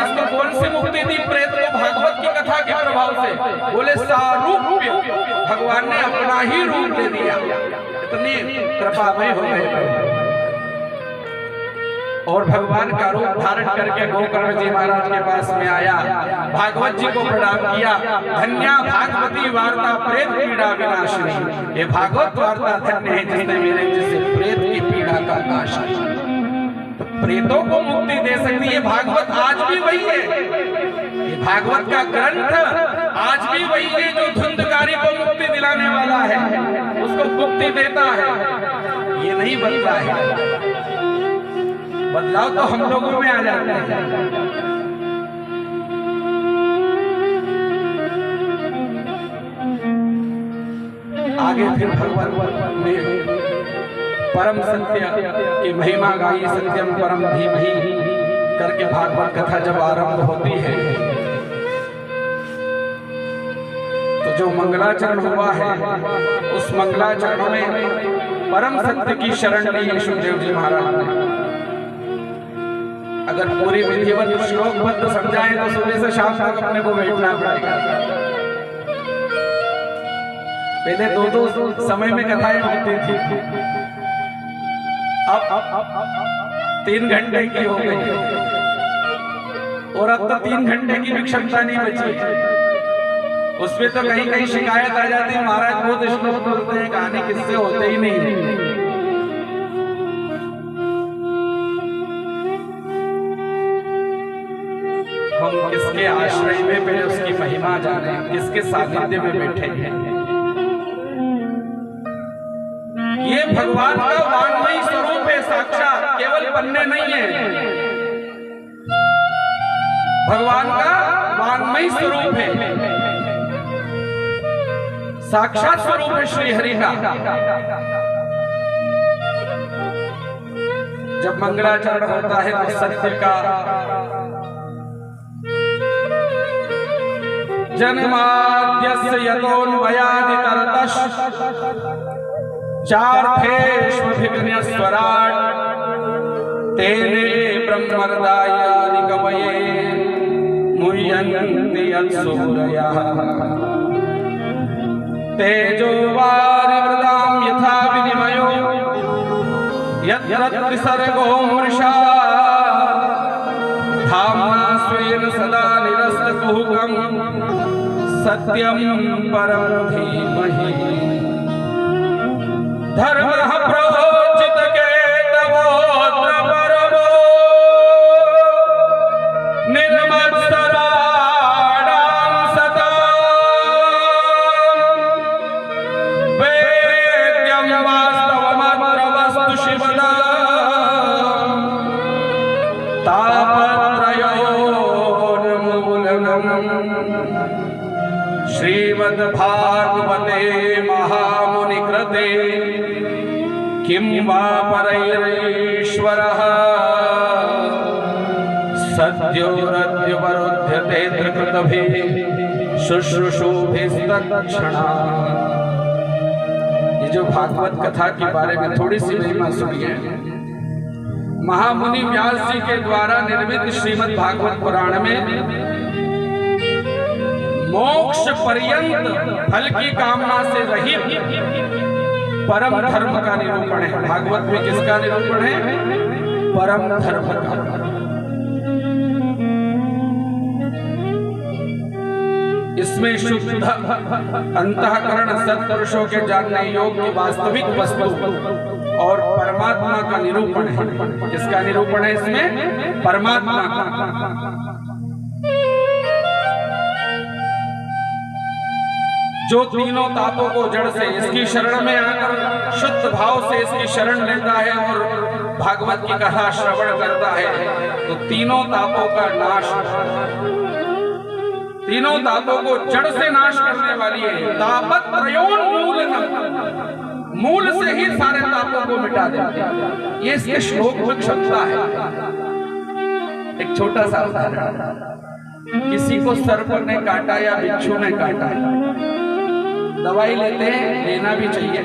उसको कौन सी मुक्ति दी प्रेत को? भागवत की कथा के प्रभाव से। बोले सारूप्य, भगवान ने अपना ही रूप दे दिया, इतनी कृपामय हो गए। और भगवान का रूप धारण करके गोकर्ण जी महाराज के पास में आया, भागवत जी को प्रणाम किया। धन्या भागवती वार्ता प्रेत पीड़ा विनाशिनी। ये भागवत वार्ता धन्य है जिसने मेरे जैसे प्रेत की पीड़ा का नाश किया। तो प्रेतों को मुक्ति दे सकती है भागवत। आज भी वही है, ये भागवत का ग्रंथ आज भी वही है जो धुंधकारी को मुक्ति दिलाने वाला है, उसको मुक्ति देता है। ये नहीं बदला है। बदलाव तो हम लोगों में आ जाता है। आगे फिर भगवान ने परम सत्य की महिमा गाई, सत्यम परम धीमहि करके भागवत कथा जब आरंभ होती है तो जो मंगलाचरण हुआ है उस मंगलाचरण में परम सत्य की शरण ली सुखदेव जी महाराज ने। अगर पूरी विधिवत श्लोकबद्ध समझाएं तो सुबह से शाम तक अपने को बैठना पड़ेगा। पहले दो समय में कथाएं होती थी, अब 3 घंटे की हो गई, और अब तो 3 घंटे की भी क्षमता नहीं बची। उसमें तो कहीं कहीं शिकायत आ जाती है, महाराज बहुत श्लोक बोलते हैं, कहानी किससे होते ही नहीं। हम किसके आश्रय में पहले उसकी महिमा जाने, किसके सानिध्य में बैठे हैं। ये भगवान का वाङ्मयी स्वरूप है, साक्षात, केवल पन्ने नहीं है। भगवान का वाङ्मयी स्वरूप है, साक्षात स्वरूप है श्री हरि का। जब मंगलाचरण होता है तो सत्य का जन्माद्यस्य यतोऽन्वयादितरतश् चार्थेष्वभिघ्नस्वराट् तेने ब्रह्महृदायादिकवये मुह्यन्ति यत्सूरयः तेजो वारिवृदां यथा विनिमयो यत्र त्रिसर्गो मृषा धाम्ना स्वेन सदा निरस्तकुहकं सत्यं परं धीमहि धर्मः प्रोचित केतवोऽत्र परमो निर्मत्सराणां सदा वेद्यं वास्तवमत्र वस्तु शिवदा श्रीमद्भागवते महामुनिकृते किं वा परैरीश्वरः सद्योरद्युपरुध्यते त्रिकृतभिः शुश्रूषुभिस्तत्क्षणात्। ये जो भागवत कथा के बारे में थोड़ी सी महिमा सुनिए। महामुनि व्यास जी के द्वारा निर्मित श्रीमद् भागवत पुराण में मोक्ष पर्यंत फल की कामना से रहित परम धर्म का निरूपण है। भागवत में किसका निरूपण है? परम धर्म का। इसमें शुद्ध अंतःकरण सत्पुरुषों के जानने योग्य वास्तविक वस्तु और परमात्मा का निरूपण है। किसका निरूपण है इसमें? परमात्मा का। जो तीनों तापों को जड़ से इसकी शरण में आकर शुद्ध भाव से इसकी शरण लेता है और भागवत की कथा श्रवण करता है तो तीनों तापों का नाश, तीनों तापों को जड़ से नाश करने वाली है। तापत्रयोन्मूलनम, मूल से ही सारे तापों को मिटा देती है। ये इसके श्लोक में क्षमता है। एक छोटा सा उदाहरण, किसी को सर्प ने काटा या बिच्छू ने काटा, दवाई लेते हैं, लेना भी चाहिए,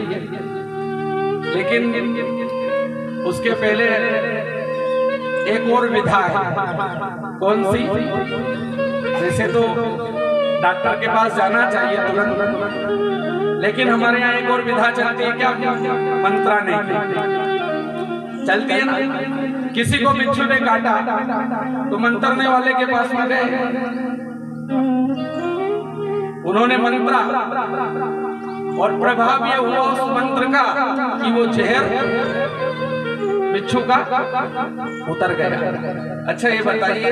लेकिन उसके पहले एक और विधा है। कौन सी? जैसे तो डॉक्टर के पास जाना चाहिए तुरंत, लेकिन हमारे यहाँ एक और विधा चलती है, क्या? मंत्राने की चलती है ना। किसी को बिच्छू ने काटा तो मंत्रने वाले के पास में गए, उन्होंने मंत्रा और प्रभाव ये हुआ उस मंत्र का कि वो जहर बिच्छू का उतर गया। अच्छा ये बताइए,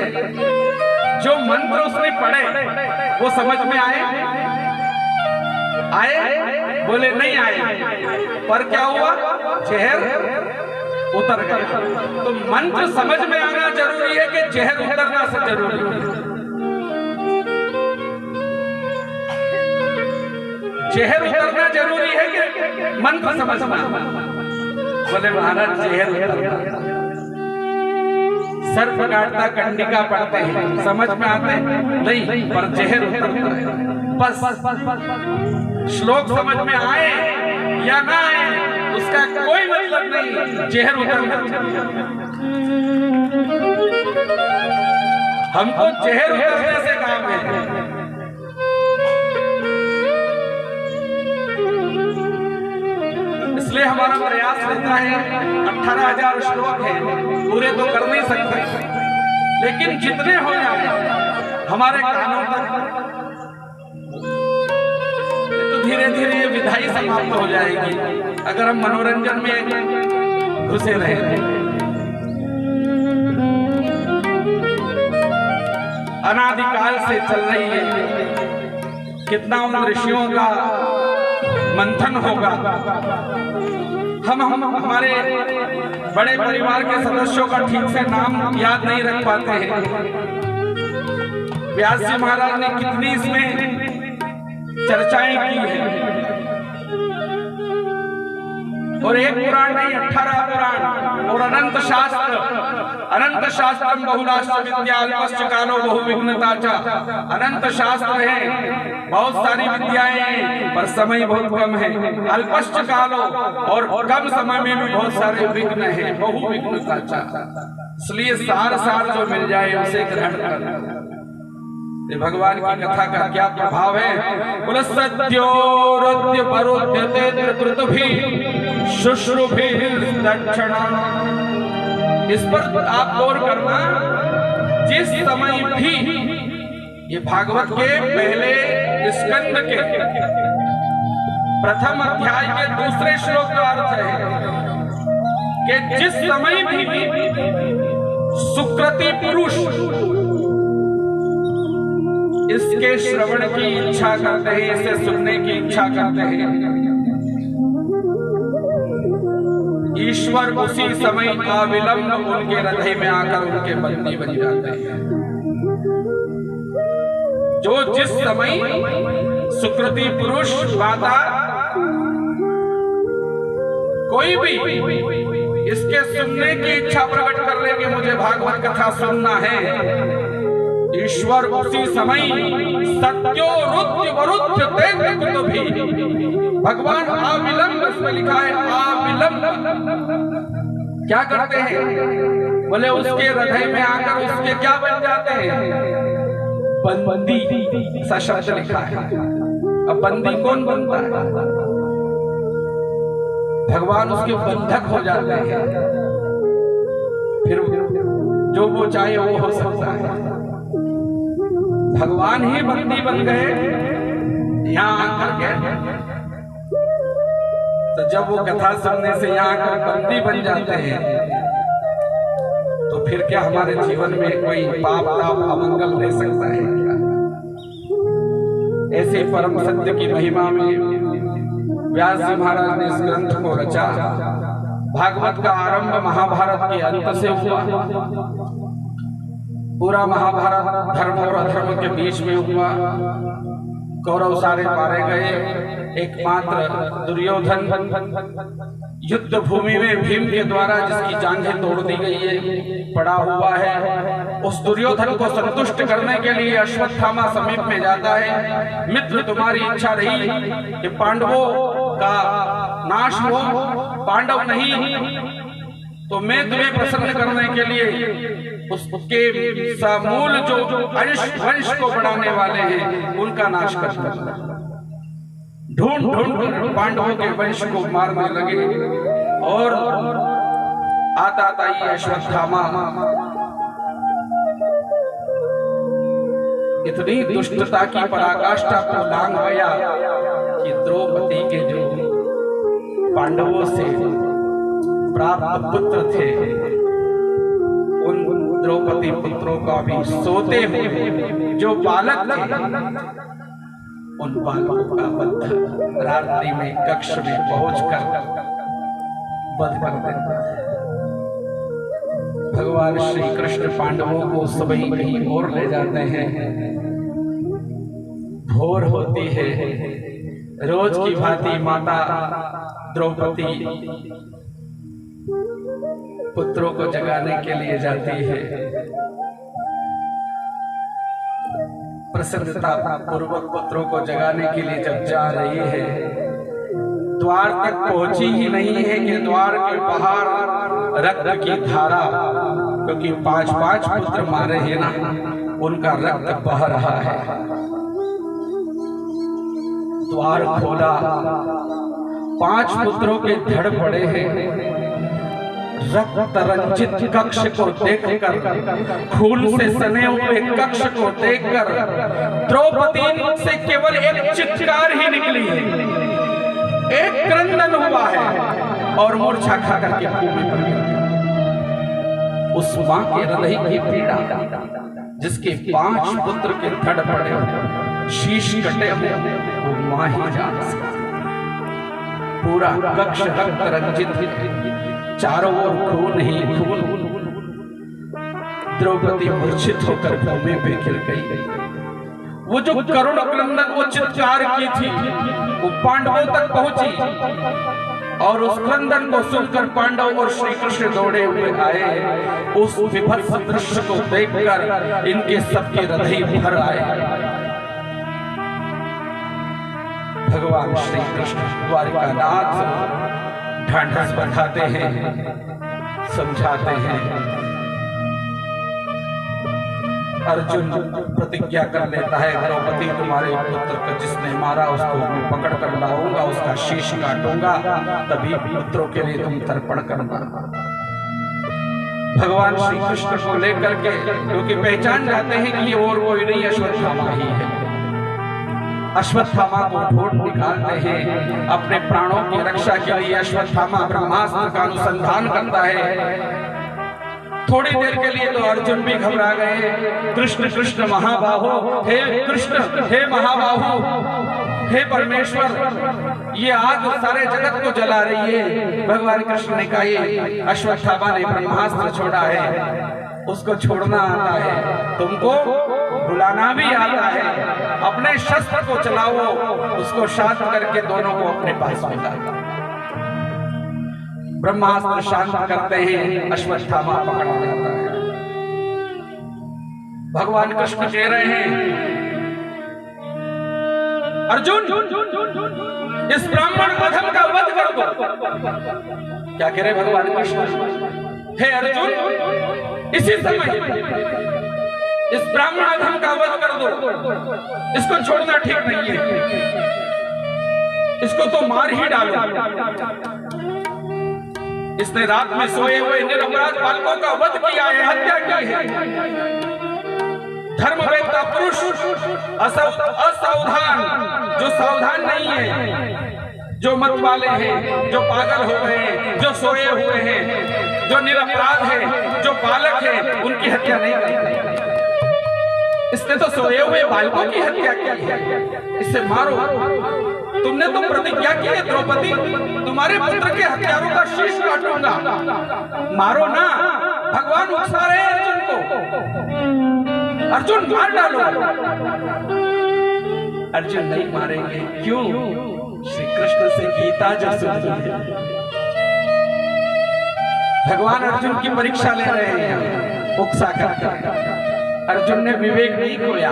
जो मंत्र उसने पढ़े वो समझ में आए? बोले नहीं आए, पर क्या हुआ? जहर उतर गया। तो मंत्र समझ में आना जरूरी है कि जहर उतरना से जरूरी है? जहर उतरना जरूरी है कि मंत्र समझना? बोले महाराज जहर उतरना। सर्प काटता कंडिका पढ़ते हैं, समझ में आते नहीं, पर जहर उतरता है। बस श्लोक समझ में आए या ना आए उसका कोई मतलब नहीं, जहर उतरना। हमको जहर उतरने से काम है। इसलिए हमारा प्रयास रहता है, 18,000 श्लोक है, पूरे तो कर नहीं सकते, लेकिन जितने हो जाए हमारे कानों तक, तो धीरे धीरे ये विधाई समाप्त हो जाएगी अगर हम मनोरंजन में घुसे रहे। अनादिकाल से चल रही है, कितना उन ऋषियों का मंथन होगा। हम हमारे बड़े परिवार के सदस्यों का ठीक से नाम याद नहीं रख पाते हैं। व्यास जी महाराज ने कितनी इसमें चर्चाएं की हैं, और एक पुराण नहीं 18 पुराण और अनंत शास्त्र बहुलाश्च विद्या अल्पश्च कालो बहुविघ्नता च। अनंत शास्त्र है, बहुत सारी विद्याएं, पर समय बहुत कम है। अल्पश्च कालो, और कम समय में भी बहुत सारे विघ्न है, बहुविघ्नता च। इसलिए सार जो मिल जाए उसे ग्रहण करना। भगवान की कथा का क्या प्रभाव है? बोले सत्योरुद्य परोद्यते त्रिकृतभि शुश्रुभिर्दक्षिणा। इस पर आप गौर करना, जिस समय भी ये भागवत के पहले स्कंद के प्रथम अध्याय के दूसरे श्लोक का अर्थ है कि जिस समय भी सुकृति पुरुष इसके श्रवण की इच्छा करते हैं, इसे सुनने की इच्छा करते हैं, ईश्वर उसी समय अविलंब उनके हृदय में आकर उनके बंदी बन जाते हैं। जो जिस समय सुकृति पुरुष माता कोई भी इसके सुनने की इच्छा प्रकट कर ले कि मुझे भागवत कथा सुनना है, ईश्वर उसी समय सत्योरुद्य वरुद्यते भी, भगवान अविलंब, इसमें लिखा है अविलंब, क्या करते हैं? बोले उसके हृदय में आकर उसके क्या बन जाते हैं? बंदी। सशब्द लिखा है। अब बंदी कौन बनता है? भगवान उसके बंधक हो जाते हैं, फिर जो वो चाहे वो हो सकता है। भगवान ही बंदी बन गए यहाँ आकर के, तो जब वो कथा सुनने से यहाँ आकर बंदी बन जाते हैं, तो फिर क्या हमारे जीवन में कोई पाप ताप अमंगल ले सकता है क्या? ऐसे परम सत्य की महिमा में व्यास जी महाराज ने इस ग्रंथ को रचा। भागवत का आरंभ महाभारत के अंत से हुआ। पूरा महाभारत धर्म और अधर्म के बीच में हुआ। कौरव सारे मारे गए, एकमात्र दुर्योधन युद्ध भूमि में भीम के द्वारा जिसकी जांघें तोड़ दी गई है पड़ा हुआ है। उस दुर्योधन को संतुष्ट करने के लिए अश्वत्थामा समीप में जाता है। मित्र, तुम्हारी इच्छा रही कि पांडवों का नाश हो, पांडव नहीं तो मैं तुम्हें प्रसन्न करने के लिए उसके समूल जो वंश को बढ़ाने वाले हैं उनका नाश करता। ढूंढ ढूंढ पांडवों के वंश को मारने लगे और आता ये अश्वत्थामा इतनी दुष्टता की पराकाष्ठा को लांघ गया कि द्रौपदी के जो पांडवों से प्राप्त पुत्र थे उन द्रौपदी पुत्रों का भी सोते हुए जो बालक थे उन बालकों का वध रात्रि में कक्ष में पहुंचकर वध कर देता है। भगवान श्री कृष्ण पांडवों को सुबह कहीं और ले जाते हैं। भोर होती है, रोज की भांति माता द्रौपदी पुत्रों को जगाने के लिए जाती है। प्रसन्नता पूर्वक पुत्रों को जगाने के लिए जब जा रही है, द्वार तक पहुंची ही नहीं है कि द्वार के बाहर रक्त की धारा, क्योंकि 5 पुत्र मारे हैं ना, उनका रक्त बह रहा है। द्वार खोला, 5 पुत्रों के धड़ पड़े हैं। रक्त रंजित कक्ष को देखकर, खून से सने हुए कक्ष को देखकर द्रौपदी से केवल एक चित्कार ही निकली है, एक क्रंदन हुआ है और मूर्छा खा करके भूमि पर गिर गई। उस मां के हृदय की पीड़ा, जिसके 5 पुत्र के धड़ पड़े, शीश कटे हुए, वो मां ही जान सकती। पूरा कक्ष रक्त रंजित, चारों ओर खून ही खून। द्रौपदी मूर्छित होकर भूमि पे गिर गई। वो जो करुण क्रंदन, वो चित्कार की थी, वो पांडवों तक पहुंची और उस क्रंदन को सुनकर पांडव और श्री कृष्ण दौड़े हुए आए। उस विभत्स दृश्य को देखकर इनके सबके हृदय भर आए। भगवान श्री कृष्ण द्वारिकानाथ ढांढस बंधाते हैं, समझाते हैं। अर्जुन प्रतिज्ञा कर लेता है, द्रौपदी तुम्हारे पुत्र को जिसने मारा उसको मैं पकड़ कर लाऊंगा, उसका शीश काटूंगा, तभी पुत्रों के लिए तुम तर्पण करना। भगवान श्री कृष्ण को लेकर के, क्योंकि पहचान जाते हैं कि ये और कोई नहीं, अश्वत्थामा ही है। अश्वत्थामा को ढूंढ निकालते हैं। अपने प्राणों की रक्षा के लिए अश्वत्थामा ब्रह्मास्त्र का अनुसंधान करता है। थोड़ी देर के लिए तो अर्जुन भी घबरा गए। कृष्ण कृष्ण महाबाहो, हे कृष्ण, हे महाबाहो, हे परमेश्वर, ये आग सारे जगत को जला रही है। भगवान कृष्ण ने कहा, ये अश्वत्थामा ने ब्रह्मास्त्र छोड़ा है, उसको छोड़ना आता है, तुमको बुलाना भी आता है। अपने शस्त्र को चलाओ, उसको शांत करके दोनों को अपने पास बुलाओ। ब्रह्मास्त्र शांत करते हैं, अश्वत्थामा पकड़ जाता है। भगवान कृष्ण कह रहे हैं, अर्जुन इस ब्राह्मण अधम का वध कर दो। क्या कह रहे भगवान कृष्ण? हे अर्जुन, इसी समय इस ब्राह्मण अधम का वध कर दो, इसको छोड़ना ठीक नहीं है, इसको तो मार ही डालो। इसने रात में सोए हुए निरपराध बालकों का वध किया है, हत्या की है। धर्मवेत्ता पुरुष असावधान, जो सावधान नहीं है, जो मत वाले हैं, जो पागल हो गए हैं, जो सोए हुए हैं, जो निरपराध है, जो बालक है, उनकी हत्या नहीं करते। इसने तो सोए हुए बालकों की हत्या की है, इससे मारो। तुमने तो प्रतिज्ञा की है द्रौपदी, तुम्हारे पुत्र के हत्यारों का शीश काटूंगा, मारो ना। भगवान उकसा रहे हैं अर्जुन को, अर्जुन मार डालो। अर्जुन नहीं मारेंगे, क्यों? श्री कृष्ण से गीता जो सुनी है। भगवान अर्जुन की परीक्षा ले रहे हैं उकसा करके। अर्जुन ने विवेक नहीं खोया।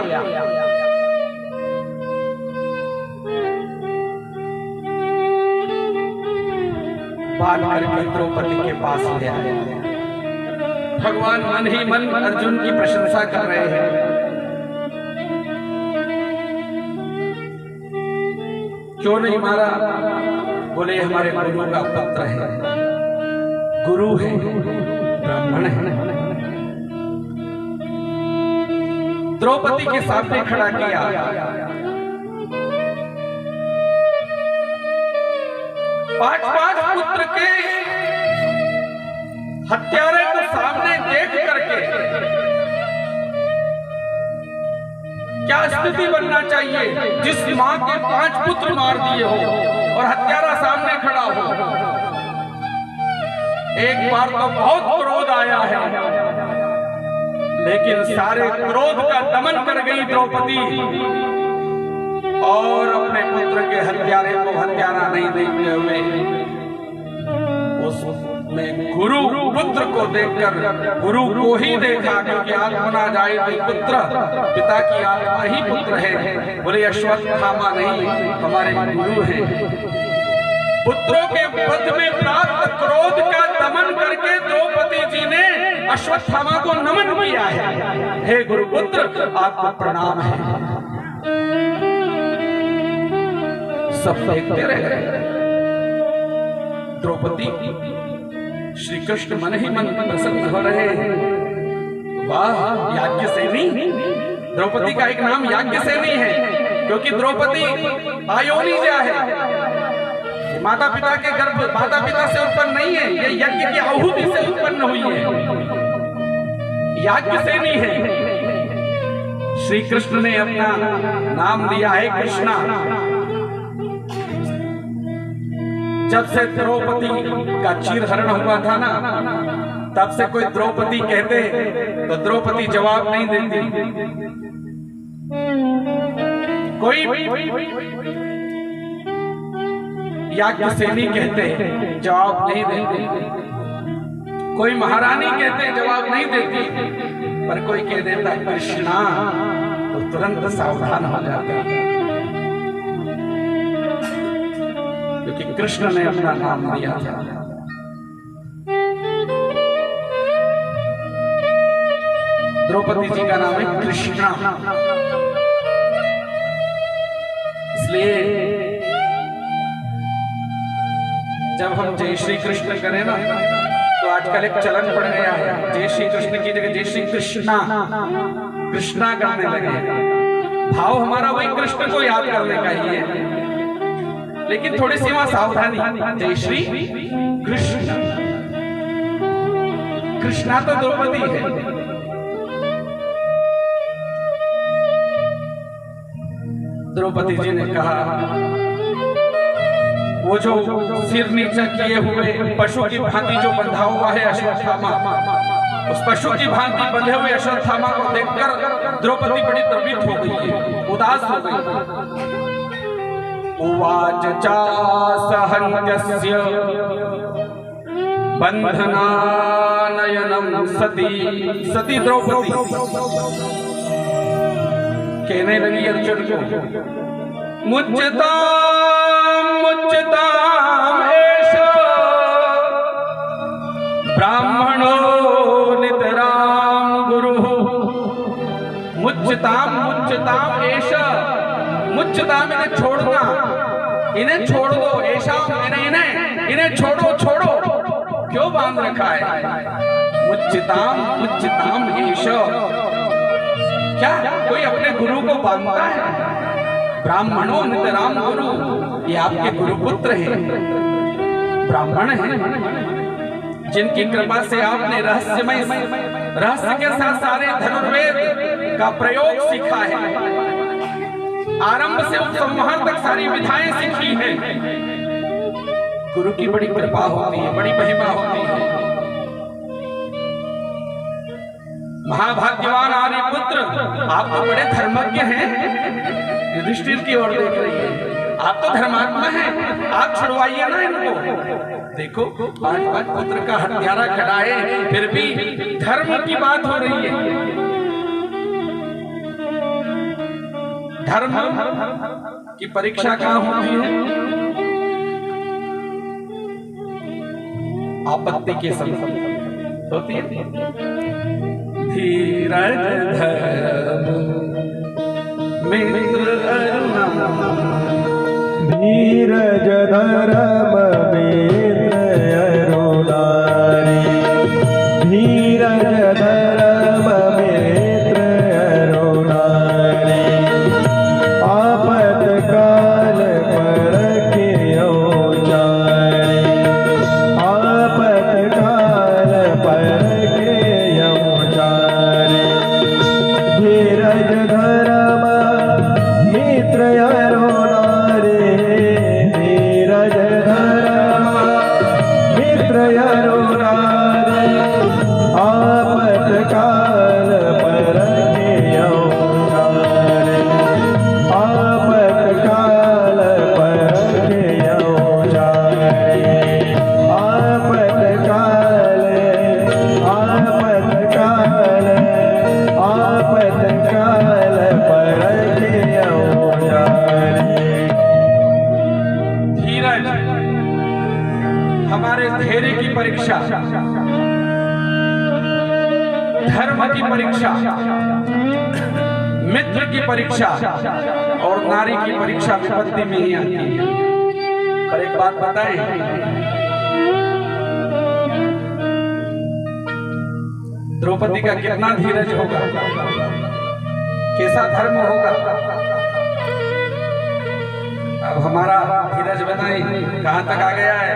बांध करके द्रौपदी के पास ले आए। भगवान मन ही मन अर्जुन की प्रशंसा कर रहे हैं। क्यों नहीं मारा? बोले हमारे गुरु का पुत्र है, गुरु है, ब्राह्मण है। द्रौपदी के सामने खड़ा किया। पांच पुत्र के हत्यारे को सामने देख करके क्या स्थिति बनना चाहिए जिस मां के 5 पुत्र मार दिए हो और हत्यारा सामने खड़ा हो। एक बार तो बहुत क्रोध आया है, लेकिन सारे क्रोध का दमन कर गई द्रौपदी और अपने पुत्र के हत्यारे को हत्यारा नहीं देखते हुए उसमें गुरु पुत्र को देखकर गुरु को ही देखा, क्योंकि आत्मना जायते पुत्र, पिता की आत्मा ही पुत्र है। बोले अश्वत्थामा नहीं, हमारे गुरु हैं। पुत्रों के वध में प्राप्त क्रोध का दमन करके द्रौपदी जी ने अश्वत्थामा को नमन किया है। हे गुरुपुत्र, आपको प्रणाम है। सब देखते रहे। द्रौपदी श्री कृष्ण मन ही मन प्रसन्न हो रहे हैं। वाह, याज्ञसेनी। द्रौपदी का एक नाम याज्ञसेनी है, क्योंकि द्रौपदी आयोनिजा है। माता पिता के गर्भ, माता पिता से उत्पन्न नहीं है, ये यज्ञ की आहुति से उत्पन्न हुई है, याज्ञसेनी है। श्री कृष्ण ने अपना नाम दिया है कृष्णा। जब से द्रौपदी का चीरहरण हुआ था ना, तब से कोई द्रौपदी कहते तो द्रौपदी जवाब नहीं देती। कोई याज्ञसेनी कहते जवाब नहीं देते, कोई महारानी कहते जवाब नहीं देती, पर कोई कह देता कृष्णा तो तुरंत सावधान हो जाते, क्योंकि कृष्ण ने अपना नाम दिया था। द्रौपदी जी का नाम है कृष्णा। इसलिए जब हम जय श्री कृष्ण करें ना, तो आजकल एक चलन पड़ गया है, जय श्री कृष्ण की जगह जय श्री कृष्णा, कृष्णा गाने लगे। भाव हमारा वही कृष्ण को याद करने का ही है, लेकिन थोड़ी सी वहां सावधानी। जय श्री कृष्ण, कृष्णा तो द्रौपदी है। द्रौपदी जी ने कहा, वो जो सिर नीचा किए हुए पशु की भांति जो बंधा हुआ है अश्वत्थामा, उस पशु की भांति बंधे हुए अश्वत्थामा को देखकर द्रौपदी बड़ी द्रवित हो गई है, उदास हो गई। उवाच चासहन्यस्य बंधनानयनं सती। सती द्रौपदी कहने लगी अर्जुन को, मुच्यताम मुच्यताम एष ब्राह्मणो नितराम गुरुः। मुच्यताम मुच्यताम एष, मुच्यताम इन्हें छोड़ना, इन्हें छोड़ दो, ऐसा इन्हें छोड़ो छोड़ो, क्यों बांध रखा है? मुच्यताम मुच्यताम एष। क्या कोई अपने गुरु को बांधता है? ब्राह्मणों नितराम गुरु, ये आपके गुरुपुत्र हैं, ब्राह्मण हैं, जिनकी कृपा से आपने रहस्य के साथ सारे धनुर्वेद का प्रयोग सीखा है, आरंभ से उपसंहार तक सारी विधाएं सीखी हैं। गुरु की बड़ी कृपा होती है, बड़ी महिमा होती है। महाभाग्यवान आर्यपुत्र, आप तो बड़े धर्मज्ञ हैं। युधिष्ठिर की ओर देख रही है, आप तो धर्मात्मा हैं, आप छुड़वाइए ना इनको। देखो 5 पुत्र का हत्यारा खड़ा है, फिर भी धर्म की बात हो रही है। धर्म की परीक्षा कहाँ होती है? आपत्ति के समय होती है। धीरज धर्म मित्र अरुणा, धीरज धर्म मित्र अरुणारी, धीरज धर्म मित्र अरुणारी, आपत काल परखियो जारी, आपत काल परखियो जारी, धीरज धर्म मित्र अरुणारी, धीरज धर्म मित्र अरुणारी, आपत काल परखियो जारी, आपत काल परखियो जारी, आपत काल, आपत काल, आपत काल परखियो जारी। धीरज हमारे धैर्य की परीक्षा, धर्म की परीक्षा, मित्र की परीक्षा और नारी की परीक्षा विपत्ति में ही आती है। पर एक बात बताएं, द्रौपदी का कितना धीरज होगा, कैसा धर्म होगा। अब हमारा धीरज बताएं कहां तक आ गया है।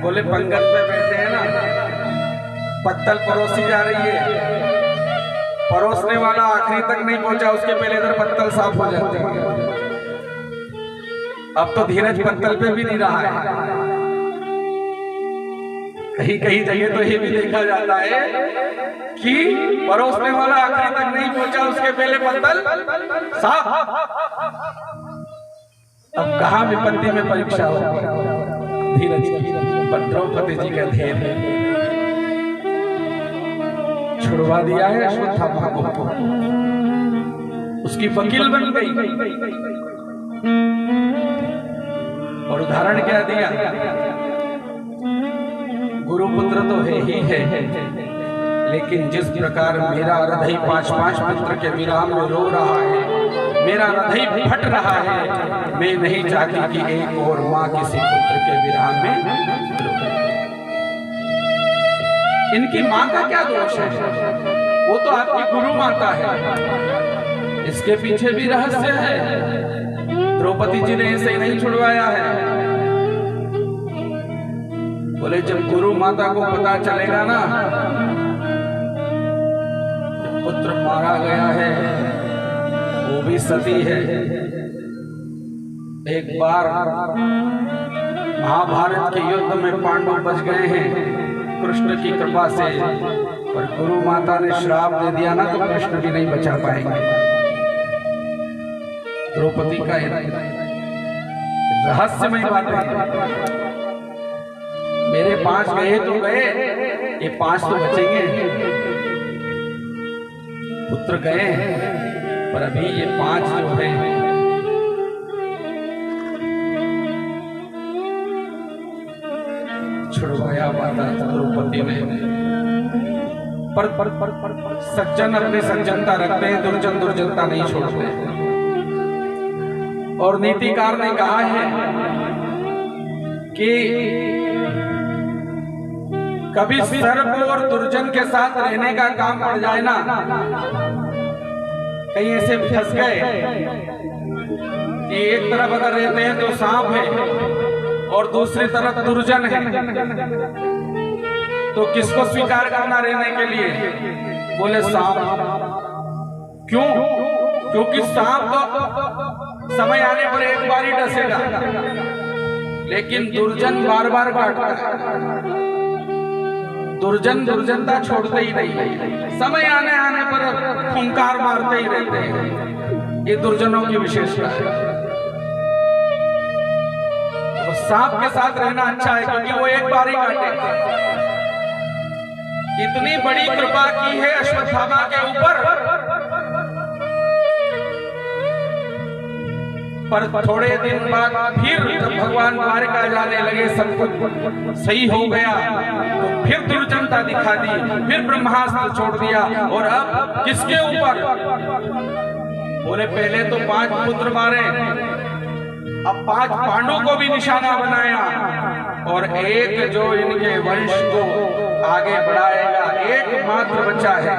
बोले पंगत में बैठे हैं ना, पत्तल परोसी जा रही है, परोसने वाला आखिरी तक नहीं पहुंचा, उसके पहले इधर पत्तल साफ हो जाते हैं। अब तो धीरज पत्तल पे भी नहीं रहा है। कहीं कहीं जगह तो ये भी देखा जाता है कि परोसने वाला आखिरी तक नहीं पहुंचा, उसके पहले पत्तल साफ। अब कहां विपत्ति में परीक्षा हो धीरज की, पर द्रौपदी जी का धैर्य छुड़वा दिया है अश्वत्थामा को, उसकी वकील बन गई। और उदाहरण क्या दिया, गुरुपुत्र तो है ही है, लेकिन जिस प्रकार मेरा हृदय 5-5 पुत्र के विराम में रो रहा है, मेरा हृदय फट रहा है, मैं नहीं चाहती कि एक और माँ किसी पुत्र के विराम में रो। इनकी माँ का क्या दोष है, वो तो आपकी गुरु माता है। इसके पीछे भी रहस्य है, द्रौपदी जी ने ऐसे ही नहीं छुड़वाया है। बोले जब गुरु माता को पता चलेगा ना पुत्र मारा गया है, वो भी सती है। एक बार महाभारत के युद्ध में पांडव बच गए हैं कृष्ण की कृपा से, पर गुरु माता ने श्राप दे दिया ना, तो कृष्ण भी नहीं बचा पाएंगे। द्रौपदी का रहस्यमय बात है। मेरे 5 गए तो गए, ये 5 तो बचेंगे। पुत्र गए पर अभी ये 5 जो है छुड़वाया माता द्रौपदी ने। पर सज्जन अपने सज्जनता रखते हैं, दुर्जन दुर्जनता नहीं छोड़ते। और नीतिकार ने कहा है कि कभी सर्प और दुर्जन के साथ रहने का काम पड़ जाए ना, कहीं ऐसे फंस गए कि एक तरफ अगर रहते हैं तो सांप है और दूसरी तरफ दुर्जन है, तो किसको स्वीकार करना रहने के लिए? बोले सांप। क्यों? क्योंकि सांप तो समय आने पर एक बार ही डसेगा, लेकिन दुर्जन बार बार काटता है। दुर्जन दुर्जनता छोड़ते ही नहीं, समय आने आने पर फुंकार मारते ही रहते हैं। ये दुर्जनों की विशेषता है। तो सांप के साथ रहना अच्छा है, क्योंकि वो एक बार ही काटेगा। इतनी बड़ी कृपा की है अश्वत्थामा के ऊपर पर थोड़े दिन बाद फिर जब भगवान द्वारिका जाने लगे, सब कुछ सही हो गया, तो फिर दुर्जनता दिखा दी, फिर ब्रह्मास्त्र छोड़ दिया। और अब किसके ऊपर? बोले पहले तो 5 पुत्र मारे, अब 5 पांडवों को भी निशाना बनाया, और एक जो इनके वंश को आगे बढ़ाएगा, एकमात्र बच्चा है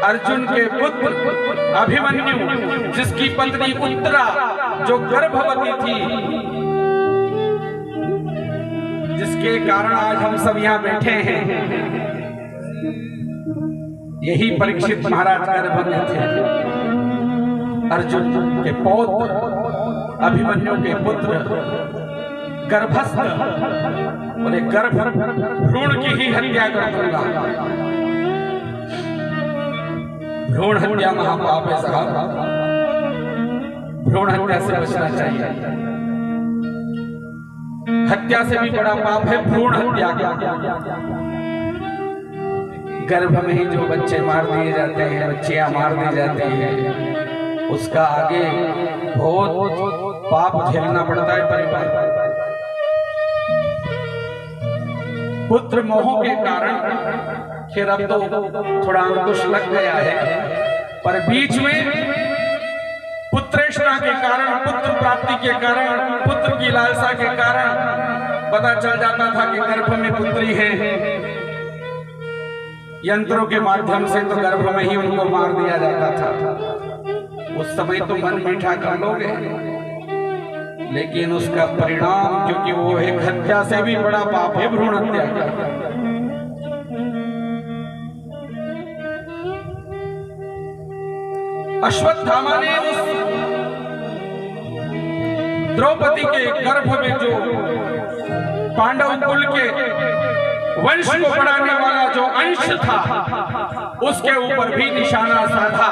अर्जुन के पुत्र अभिमन्यु, जिसकी पत्नी उत्तरा जो गर्भवती थी, जिसके कारण आज हम सब यहाँ बैठे हैं। यही परीक्षित महाराज गर्भ में थे। अर्जुन के पौत्र अभिमन्यु के पुत्र गर्भस्थ, बोले गर्भ भ्रूण की ही हत्या कर दूंगा। भ्रूण हत्या महापाप है साहब, भ्रूण हत्या से बचना चाहिए। हत्या से भी बड़ा पाप है भ्रूण हत्या का। गर्भ में ही जो बच्चे मार दिए जाते हैं, बच्चियां मार दी जाती हैं, उसका आगे बहुत पाप झेलना पड़ता है परिवार। पुत्र मोह के कारण फिर अब तो थोड़ा अंकुश लग गया है, पर बीच में पुत्रेष्णा के कारण, पुत्र प्राप्ति के कारण, पुत्र की लालसा के कारण पता चल जाता था कि गर्भ में पुत्री है। यंत्रों के माध्यम से तो गर्भ में ही उनको मार दिया जाता था। उस समय तो मन मीठा कर लोगे, लेकिन उसका परिणाम, क्योंकि वो एक हत्या से भी बड़ा पाप है भ्रूण हत्या का। अश्वत्थामा ने उस द्रौपदी के गर्भ में जो पांडव कुल के वंश को बढ़ाने वाला जो अंश था, उसके ऊपर भी निशाना साधा,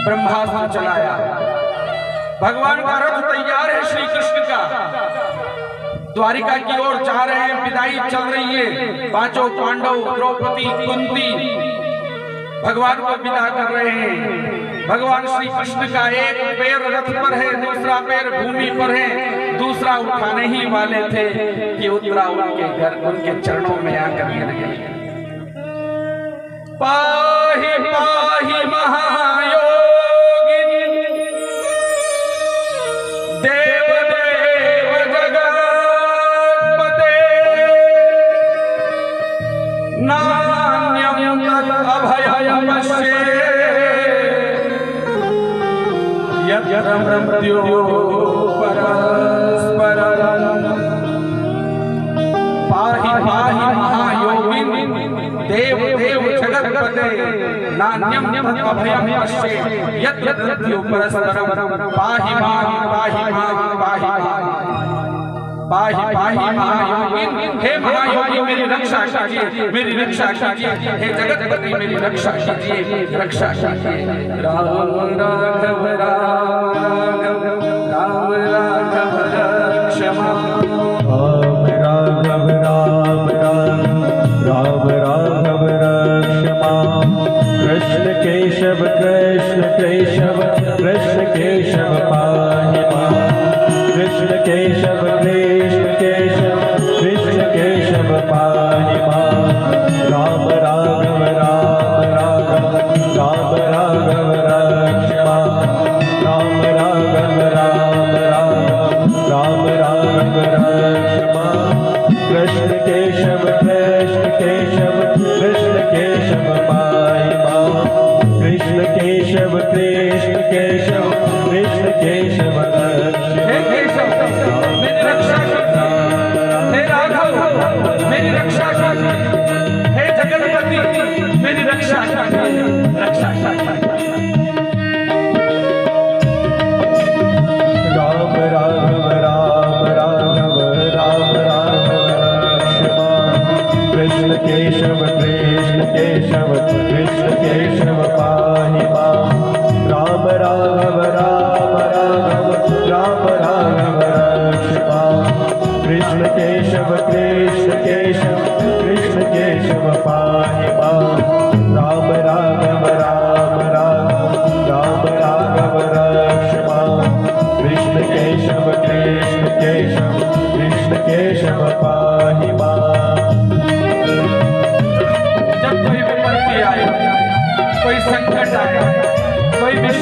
ब्रह्मास्त्र चलाया। भगवान का रथ तैयार है श्री कृष्ण का, द्वारिका की ओर जा रहे हैं, विदाई चल रही है। 5 पांडव, द्रौपदी, कुंती भगवान को विदा कर रहे हैं। भगवान श्री कृष्ण का एक पैर रथ पर है, दूसरा पैर भूमि पर है, दूसरा उठाने ही वाले थे कि उत्तरा उनके घर, उनके चरणों में आकर गिर गई। पाहि पाहि महायोगिनी देव देव जगत्पते नान्यं अभयं पश्ये यत्र मृत्युः परस्परम्। पाहि पाहि महायोगिनी देव देव जगत्पते नान्यं अभयं पश्ये यत्र मृत्युः परस्परम्। पाहि मां पाहि मां पाहि पाहि पाहि महायोगिनी, हे महायोगी मेरी रक्षा कीजिए, मेरी रक्षा कीजिए, हे जगतपति मेरी रक्षा कीजिए, रक्षा कीजिए। राम राघव राम राम राघव रक्ष मां, राम राघव राम राम राम राघव रक्ष मां। कृष्ण केशव कृष्ण केशव कृष्ण केशव पाहि मां। कृष्ण केशव कृष्ण केशव कृष्ण केशव पाहि मां। राम राघव राम राम राघव रक्ष मां। राम राघव राम राम राघव रक्ष मां। कृष्ण केशव कृष्ण केशव कृष्ण केशव पाहि मां। कृष्ण केशव कृष्ण केशव कृष्ण केशव रक्ष मेरी रक्षा कीजिए, हे राघव मेरी रक्षा कीजिए, हे जगतपति मेरी रक्षा कीजिए, रक्षा कीजिए। राम राघव राम राघव राघव रक्ष मां। कृष्ण केशव कृष्ण केशव कृष्ण केशव पाहि मां। राम राघव राम राघव रक्ष मां। कृष्ण केशव कृष्ण केशव कृष्ण केशव पाहि मां। राम राघव राम राघव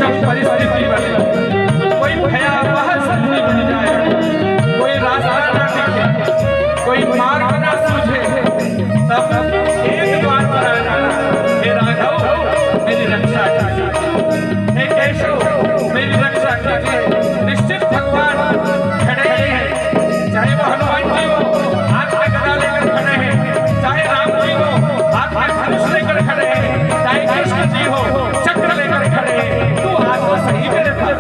विषम परिस्थिति बने, कोई भयावह स्थिति बन जाए, कोई रास्ता न दिखे, कोई मार्ग न सूझे, तब एक द्वार पर आ जाना, हे राघव मेरी रक्षा कीजिए, हे केशव मेरी रक्षा कीजिए। निश्चित भगवान खड़े ही हैं, चाहे वो हनुमान जी हो हाथ में गदा लेकर खड़े हैं, चाहे राम जी हो हाथ में धनुष लेकर खड़े हैं, चाहे कृष्ण जी हो चक्र लेकर खड़े हैं, तू हाथ तो सही मेरे पास।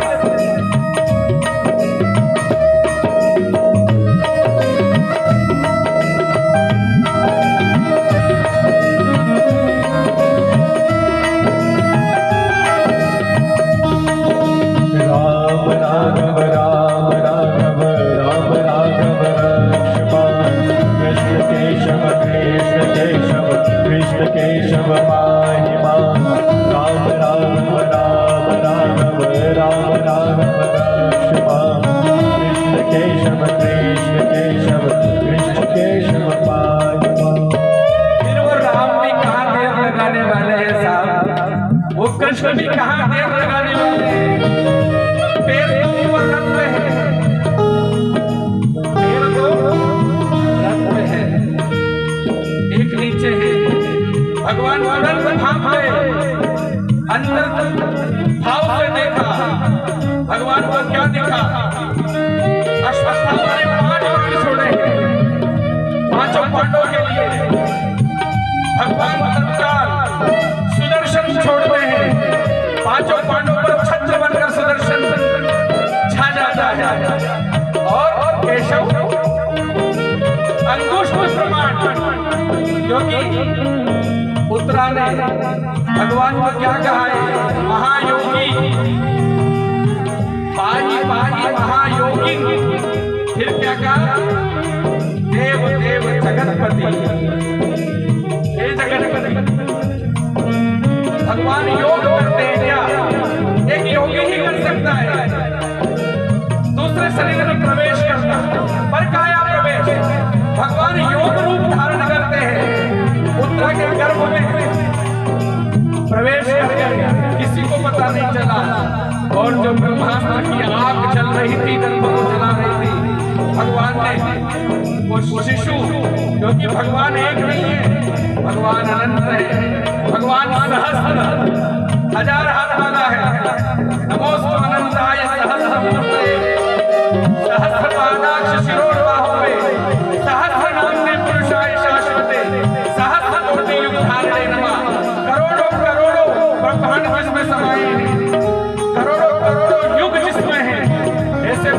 राम राघव राम राघव राम राघव रक्षपाल कृष्ण केशव कृष्ण केशव पाहि मां राम राघव राम राघव राम राघव रक्षपाल कृष्ण केशव कृष्ण केशव पाहि मां। फिर वो राम भी कहाँ देर लगाने वाले हैं साहब, वो कृष्ण भी कहाँ देर लगाने वाले हैं। पैर तो ऊपर रथ पे है, पैर तो रथ पे है, एक नीचे है। भगवान तुरंत भाग गए, अंदर भाव से देखा, भगवान को क्या दिखा, अश्वत्थामा ने 5 बाण छोड़े हैं, 5 पांडवों के लिए। भगवान तत्काल सुदर्शन छोड़ते हैं, 5 पांडवों पर छत्र बनकर सुदर्शन छा जाता है, और केशव अंगुष्ठ प्रमाण, क्योंकि उत्तरा ने भगवान को क्या कहा है, महायोगी पाही पाही महायोगी, फिर क्या कहा, देव देव जगतपति, हे जगतपति। भगवान योग करते हैं क्या, एक योगी ही कर सकता है दूसरे शरीर में प्रवेश करना, पर काया प्रवेश। भगवान योग रूप धारण करते हैं, उत्तरा के गर्भ में प्रवेश करके किसी को पता नहीं चला, और जो ब्रह्मास्त्र की आग जल रही थी, गर्भ को जला रही थी, भगवान ने वो शिशु, क्योंकि भगवान एक नहीं है, भगवान अनंत है, भगवान सहस्र हजार हाथ वाला है। नमोस्तु अनंताय सहस्रमूर्तये सहस्रपादाक्ष शिरोर्बाहुवे सहस्र नाम्ने पुरुषाय शाश्वते सहस्र कोटि युग धारणे नमः। करोड़ों करोड़ों ब्रह्मांड जिसमें समाये हैं, करोड़ों करोड़ों युग जिसमें हैं, ऐसे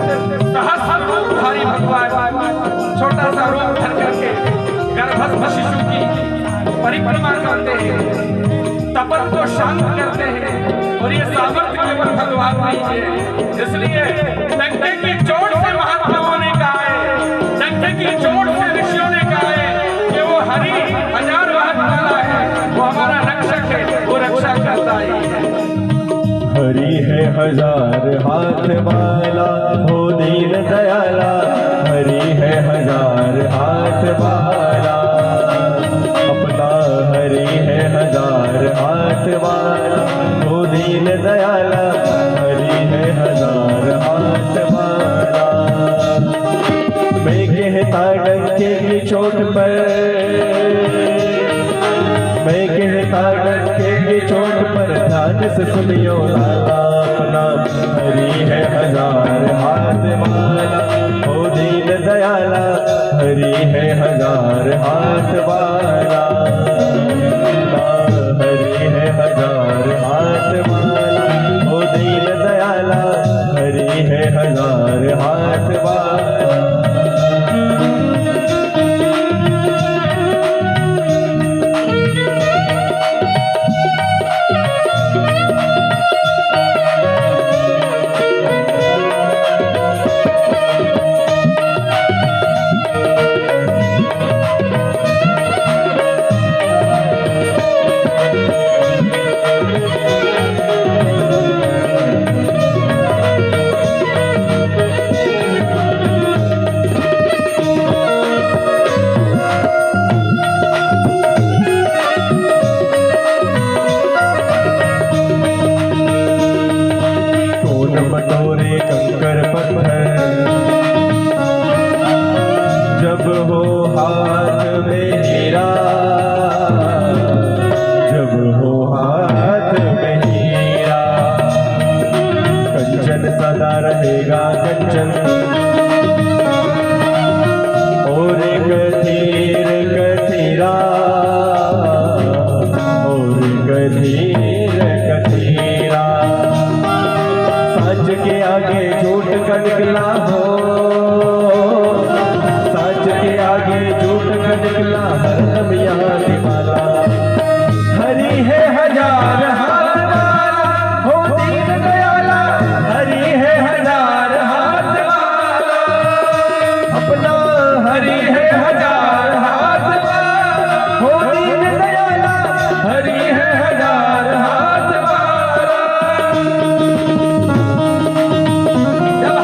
सहस्र रूपधारी भगवान छोटा सा रूप धर करके गर्भस्थ शिशु की परिक्रमा करते हैं, तपन को शांत करते हैं, और ये सामर्थ्य केवल भगवान नहीं है। इसलिए डंके की चोट से महात्माओं ने कहा है, डंके की चोट से ऋषियों ने कहा है कि वो हरि हजार हाथ वाला है, वो हमारा रक्षक है, वो रक्षा करता ही है। हरि है हजार हाथ वाला, हो दीन दयाला, हरि है हजार हाथ वाला, अपना हरि है हजार हाथ वाला, हो दीन दयाला, हरि है हजार हाथ वाला। मैं कहता डंके की चोट पर, मैं कहता डंके की चोट पर, ध्यान से सुनियो लाला, अपना हरि है हजार हाथ वाला, हो दीन दयाला, हरि है हजार हाथ वाला, हरि है हजार हाथ वाला, हो दीन दयाला, हरि है हजार हाथ वाला। कधीर कधीरा। सच के आगे झूठ का निकला हो, सच के आगे झूठ का निकला हरदम यहाँ दीवाना। हरि है हजार हाथ वाला, हो दीन दयाला, हरि है हजार हाथ वाला, अपना हरि है हजार हाथ वाला, हो दीन दयाला, हरि है हजार हाथ वाला। जब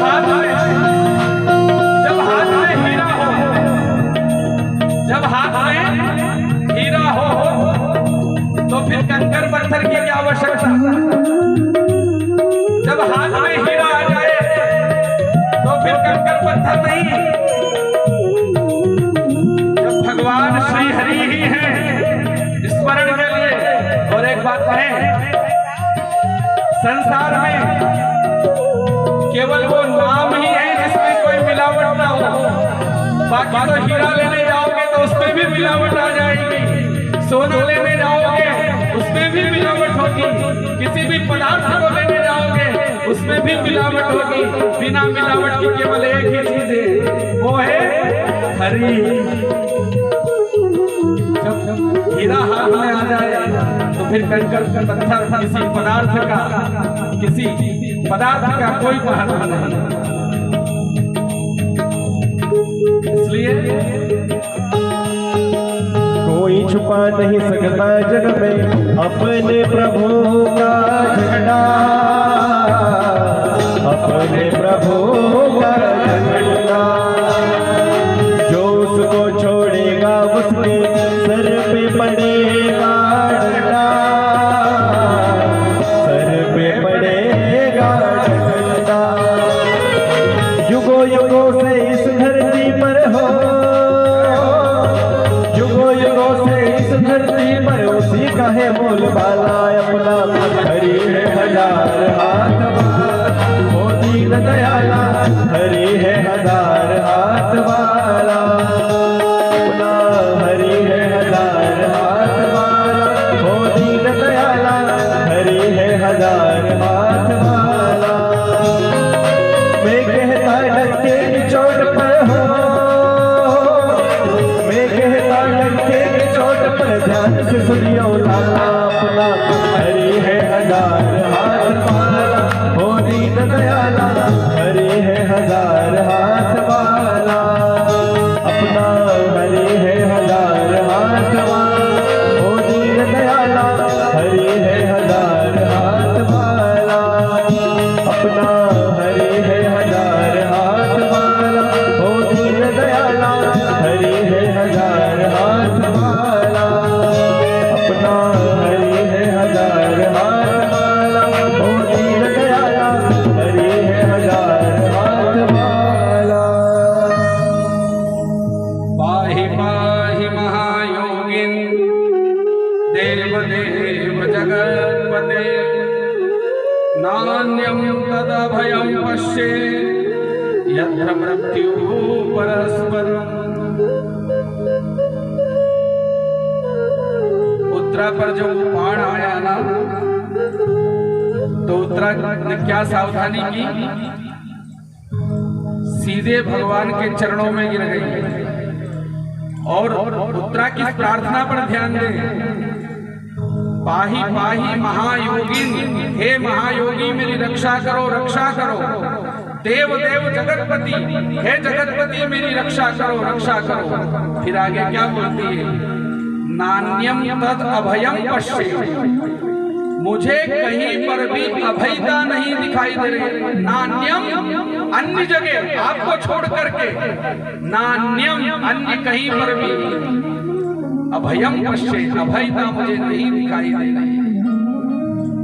हाथ में हीरा हो, जब हाथ में हीरा हो तो फिर कंकर पत्थर की क्या आवश्यकता। जब हाथ में हीरा आ जाए तो फिर कंकर पत्थर नहीं। जब भगवान श्री हरि ही हैं स्मरण के लिए। और एक बात कहें, संसार में केवल वो नाम ही है जिसमें कोई मिलावट ना हो। बाकी तो हीरा लेने जाओगे तो उसमें भी मिलावट आ जाएगी, सोना लेने जाओगे उसमें भी मिलावट होगी, किसी भी पदार्थ को लेने जाओगे उसमें भी मिलावट होगी। बिना मिलावट की केवल एक ही चीज है, वो है हरि। जब हीरा हाथ में आ जाए तो फिर कंकर पत्थर किसी पदार्थ का कोई महत्व नहीं। इसलिए कोई छुपा नहीं सकता जग में अपने प्रभु का झंडा, अपने प्रभु का झंडा। जो उसको छोड़ेगा उसके सर पे पड़ेगा डंडा, सर पे पड़ेगा डंडा। युगों युगों से इस धरती पर हो, युगों युगों से इस धरती पर उसी का है बोल बाला। अपना हरि है हजार हाथ वाला, हो दीन दयाला, हरि है हजार हाथ वाला, अपना हरि है हजार हाथ वाला, हो दीन दयाला, हरि है हजार हाथ वाला। मैं कहता डंके की चोट पर हो, मैं कहता डंके की चोट पर ध्यान से सुनियो लाला। अपना हरि है हजार हाथ वाला, हो दीन दयाला, हरि है हजार हाथ वाला, अपना हरि है हजार हाथ वाला, हो दीन दयाला, हरि है हजार हाथ वाला, अपना हरि है हजार हाथ वाला, हो दीन दयाला, हरि है हजार हाथ वाला, अपना हरि है हजार हाथ वाला, हो दीन दयाला, हरि है हजार हाथ वाला। पाहि पाहि महायोगिन देव देव जगत्पते, नान्यं तदभयं पश्ये यत्र मृत्युः परस्परम्। उत्तरा पर जब बाण आया ना तो उत्तरा ने क्या सावधानी की, सीधे भगवान के चरणों में गिर गई। और उत्तरा की प्रार्थना पर ध्यान दें, पाही पाही महायोगिन, हे महायोगी मेरी रक्षा करो, रक्षा करो। देव देव जगतपति, हे जगतपति मेरी रक्षा करो, रक्षा करो। फिर आगे क्या बोलती है, नान्यम तद अभयम पश्ये, मुझे कहीं पर भी अभयता नहीं दिखाई दे रही। नान्यम अन्य जगह आपको छोड़ करके, नान्यम अन्य कहीं पर भी, अभयम पश्ये अभयता मुझे नहीं दिखाई दे रही।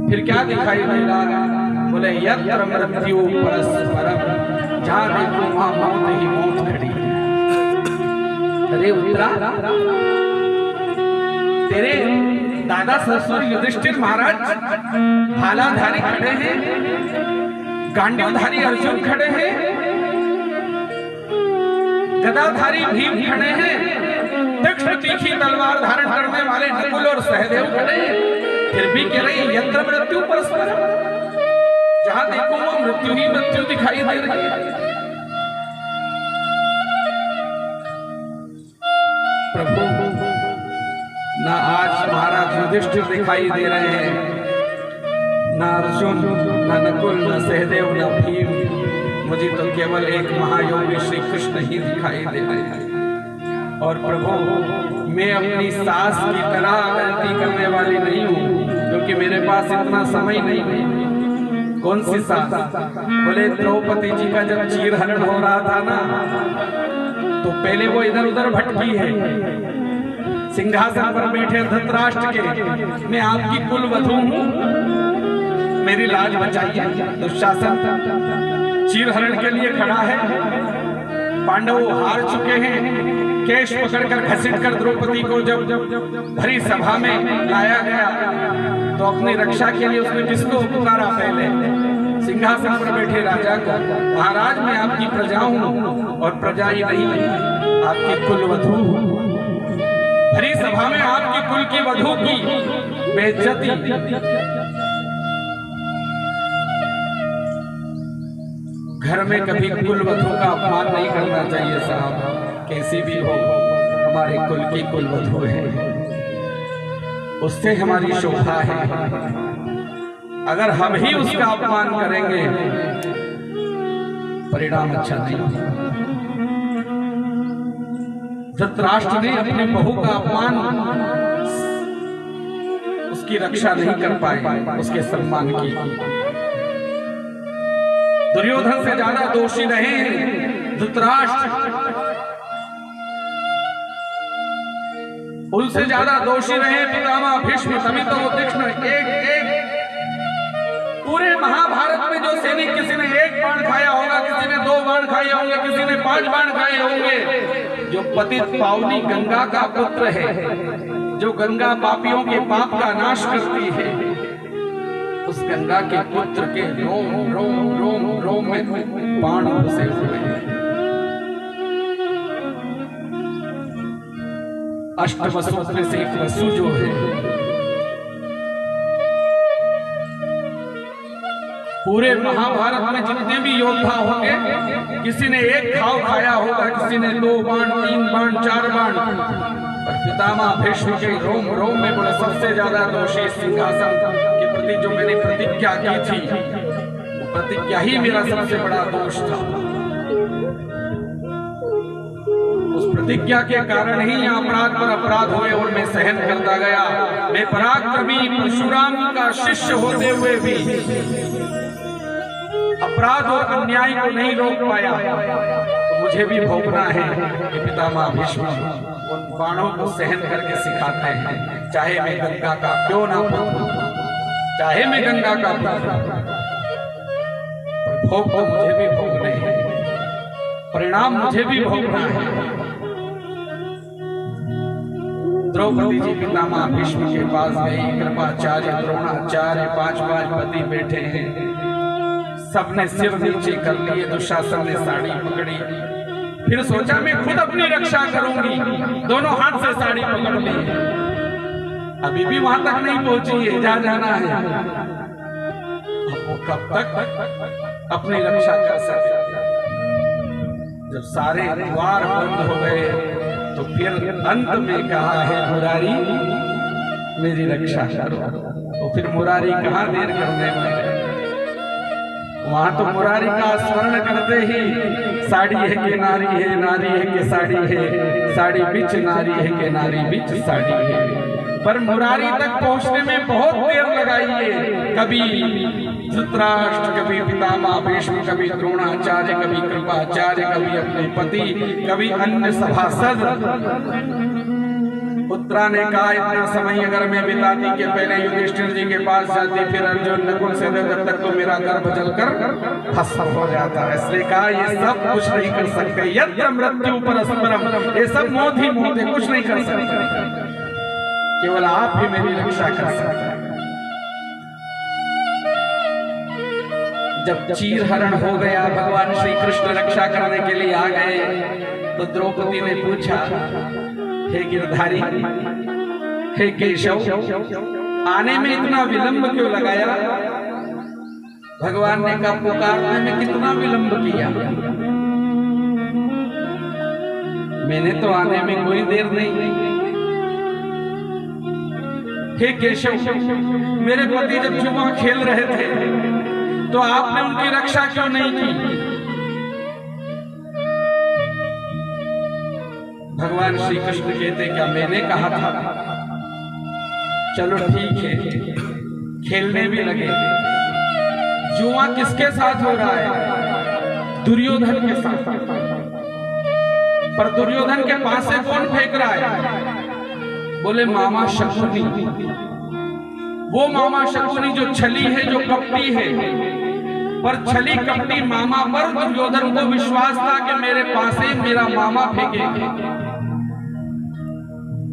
फिर क्या दिखाई दे रहा है, बोले यत्र मृत्यु परस्परम, जहां देखो वहां मौत ही मौत खड़ी है। अरे उत्तरा, तेरे दादा ससुर युधिष्ठिर महाराज भालाधारी खड़े हैं, गांडीवधारी अर्जुन खड़े हैं, गदाधारी भीम खड़े हैं, तीक्ष्ण तीखी तलवार धारण करने वाले नकुल और सहदेव खड़े हैं। फिर भी कह रही यत्र मृत्यु परस्पर, जहां देखो वो मृत्यु ही मृत्यु दिखाई दे रही है। प्रभु ना आज महाराज युधिष्ठिर दिखाई दे रहे हैं, ना अर्जुन, ना नकुल, ना सहदेव, ना भीम, मुझे तो केवल एक महायोगी श्री कृष्ण ही दिखाई दे रहे हैं। और प्रभु मैं अपनी सास की तरह गलती करने वाली नहीं हूँ, क्योंकि मेरे पास इतना समय नहीं है। कौन सी सास? बोले द्रौपदी जी का जब चीरहरण हो रहा था ना, तो पहले वो इधर उधर भटकी है, सिंहासन पर बैठे धृतराष्ट्र के, मैं आपकी कुल वधू हूँ, मेरी लाज बचाइए। दुशासन चीरहरण के लिए खड़ा है, पांडव हार चुके हैं। केश पकड़कर घसीटकर द्रौपदी को जब भरी सभा में लाया गया, तो अपनी रक्षा के लिए उसने किसको पुकारा? पहले सिंहासन पर बैठे राजा को, महाराज मैं आपकी प्रजा हूँ, और प्रजा ही नहीं आपकी कुल वधू हूँ। भरी सभा में आपकी कुल की वधू की बेइज्जती। घर में कभी कुल वधू का अपमान नहीं करना चाहिए साहब, कैसी भी हो, हमारे कुल की कुल वधू है, उससे हमारी शोभा है। अगर हम ही उसका अपमान करेंगे, परिणाम अच्छा नहीं होगा। धृतराष्ट्र ने अपने बहू का अपमान, उसकी रक्षा नहीं कर पाए, उसके सम्मान की। दुर्योधन से ज्यादा दोषी रहे धृतराष्ट्र, उनसे ज्यादा दोषी रहे पितामह भीष्म, तभी तो वो तीक्ष्ण एक पूरे महाभारत में जो सैनिक, किसी ने 1 बाण खाया होगा, किसी ने 2 बाण खाए होंगे, किसी ने 5 बाण खाए होंगे। जो पतित पावनी गंगा का पुत्र है, जो गंगा पापियों के पाप का नाश करती है, उस गंगा के पुत्र के रोम रोम रोम रोम में बाण घुसे हुए हैं। अष्टवसु में से एक वसु जो है, पूरे महाभारत में जितने भी योद्धा होंगे, किसी ने 1 घाव खाया होगा, किसी ने 2 बाण, 3 बाण, 4 बाण, पर पितामह भीष्म के रोम रोम में बोले सबसे ज्यादा दोषी सिंहासन के प्रति जो मैंने प्रतिज्ञा की थी, वो प्रतिज्ञा ही मेरा सबसे बड़ा दोष था। उस प्रतिज्ञा के कारण ही अपराध पर अपराध हुए और मैं सहन करता गया। मैं पराक्रमी परशुराम का शिष्य होते हुए भी अपराध और अन्याय को नहीं रोक पाया, तो मुझे भी भोगना है कि पितामह भीष्म उन बाणों को सहन करके सिखाते हैं। चाहे मैं गंगा का क्यों ना पुत्र, चाहे मैं गंगा का पुत्र, भोग तो मुझे भी भोगने हैं, परिणाम मुझे भी भोगना है। द्रौपदी जी पितामह भीष्म के पास गई, कृपाचार्य, द्रोणाचार्य, 5 पति बैठे हैं, सबने सिर नीचे कर लिए। दुशासन ने साड़ी पकड़ी, फिर सोचा मैं खुद अपनी रक्षा करूंगी, दोनों हाथ से साड़ी पकड़ ली। अभी भी वहां तक नहीं पहुंची है जहां जाना है। अब वो कब तक अपनी रक्षा कर सकते? जब सारे द्वार बंद हो गए, तो फिर अंत में कहा है मुरारी मेरी रक्षा करो। तो फिर मुरारी कहाँ देर करने वाले, वहां तो मुरारी का स्मरण करते ही साड़ी है कि नारी है, नारी है कि साड़ी है, साड़ी बिच नारी है कि नारी बिच साड़ी है। पर मुरारी तक पहुंचने में बहुत देर लगाई है। कभी धृतराष्ट्र, कभी पितामह भीष्म, कभी द्रोणाचार्य, कभी कृपाचार्य, कभी अपने पति, कभी अन्य सभासद। उत्तरा ने कहा इतना समय अगर मैं बिताती के पहले युधिष्ठिर जी के पास जाती, फिर अर्जुन नकुल से जब तक तो मेरा गर्भ जलकर भस्म हो जाता। इसलिए कहा ये सब कुछ नहीं कर सकते, यत्र मृत्यु परस्परम, ये सब मौत ही मौत है, कुछ नहीं कर सकते, केवल आप ही मेरी रक्षा कर सकते हैं। जब चीरहरण हो गया, भगवान श्री कृष्ण रक्षा करने के लिए आ गए, तो द्रौपदी ने पूछा हे गिरधारी, हे केशव, आने में इतना विलंब क्यों लगाया? भगवान ने कहा पुकारने में कितना विलंब किया? मैंने तो आने में कोई देर नहीं। हे केशव, मेरे पति जब जुआ खेल रहे थे तो आपने उनकी रक्षा क्यों नहीं की? भगवान श्री कृष्ण कहते क्या मैंने कहा था? चलो ठीक है, खेलने भी लगे। जुआ किसके साथ हो रहा है? दुर्योधन के साथ। पर दुर्योधन के पास से कौन फेंक रहा है? बोले मामा शकुनी। वो मामा शकुनी जो छली है, जो कपटी है। पर छली कपटी मामा पर दुर्योधन को विश्वास था कि मेरे पास से मेरा मामा फेंकेगा।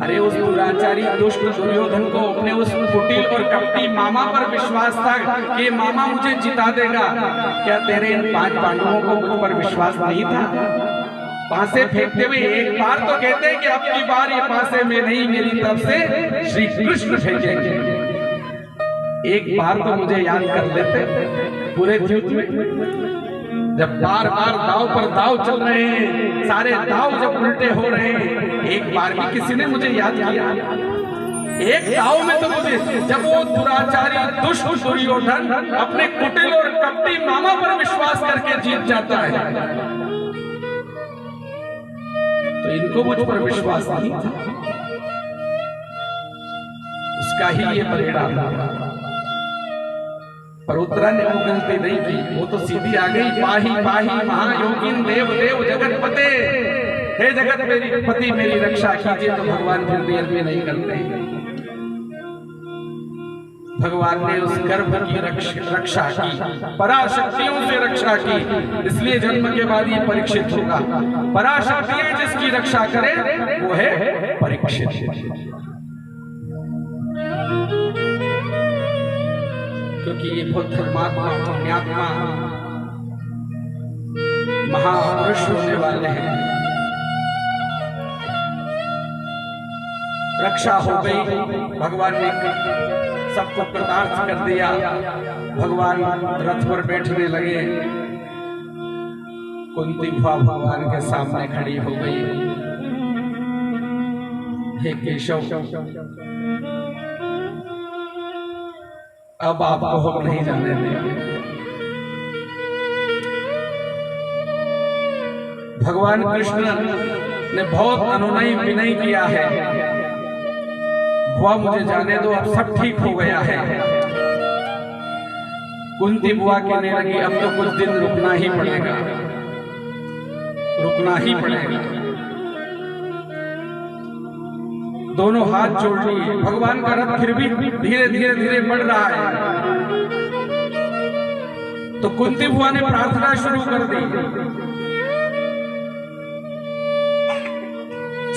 अरे उस दुराचारी दुष्ट दुर्योधन को अपने उस कुटिल और कपटी मामा पर विश्वास था कि मामा मुझे जिता देगा। क्या तेरे इन 5 पांडवों को मुझ पर विश्वास नहीं था? पासे फेंकते हुए एक बार तो कहते कि अब की बार ये पासे में नहीं, मेरी तरफ से श्री कृष्ण फेंकेंगे। एक बार तो मुझे याद कर लेते पूरे युद्ध में, जब बार बार दाव पर दाव चल रहे हैं, सारे दाव जब उल्टे हो रहे हैं, एक बार भी किसी ने मुझे याद किया? एक दाव में तो मुझे, जब वो दुराचारी दुष्ट दुर्योधन अपने कुटिल और कपटी मामा पर विश्वास करके जीत जाता है, तो इनको मुझ पर विश्वास नहीं था। उसका ही ये परिणाम था। पर उत्तरा ने वो गलती नहीं की, वो तो सीधी आ गई। पाही पाही महायोगिन देव देव जगत पते, हे जगत मेरी पति मेरी रक्षा कीजिए। तो भगवान फिर देर में नहीं करते। भगवान ने उस गर्भ की रक्षा की, पराशक्तियों से रक्षा की। इसलिए जन्म के बाद ये परीक्षित होगा। पराशक्तियां जिसकी रक्षा करे वो है परीक्षित। क्योंकि ये बहुत धर्मात्मा पुण्यात्मा महापुरुष होने वाले हैं। रक्षा हो गई, भगवान ने सबको कृतार्थ कर दिया। भगवान रथ पर बैठने लगे। कुंती बुआ भगवान के सामने खड़ी हो गई। हे केशव, अब आपको हम नहीं जाने देंगे। भगवान कृष्ण ने बहुत अनुनय विनय किया है। बुआ मुझे जाने दो, अब सब ठीक हो गया है। कुंती बुआ कहने लगी अब तो कुछ दिन रुकना ही पड़ेगा, रुकना ही पड़ेगा। दोनों हाथ जोड़ लिए। भगवान का रथ फिर भी धीरे धीरे धीरे बढ़ रहा है। तो कुंती बुआ ने प्रार्थना शुरू कर दी।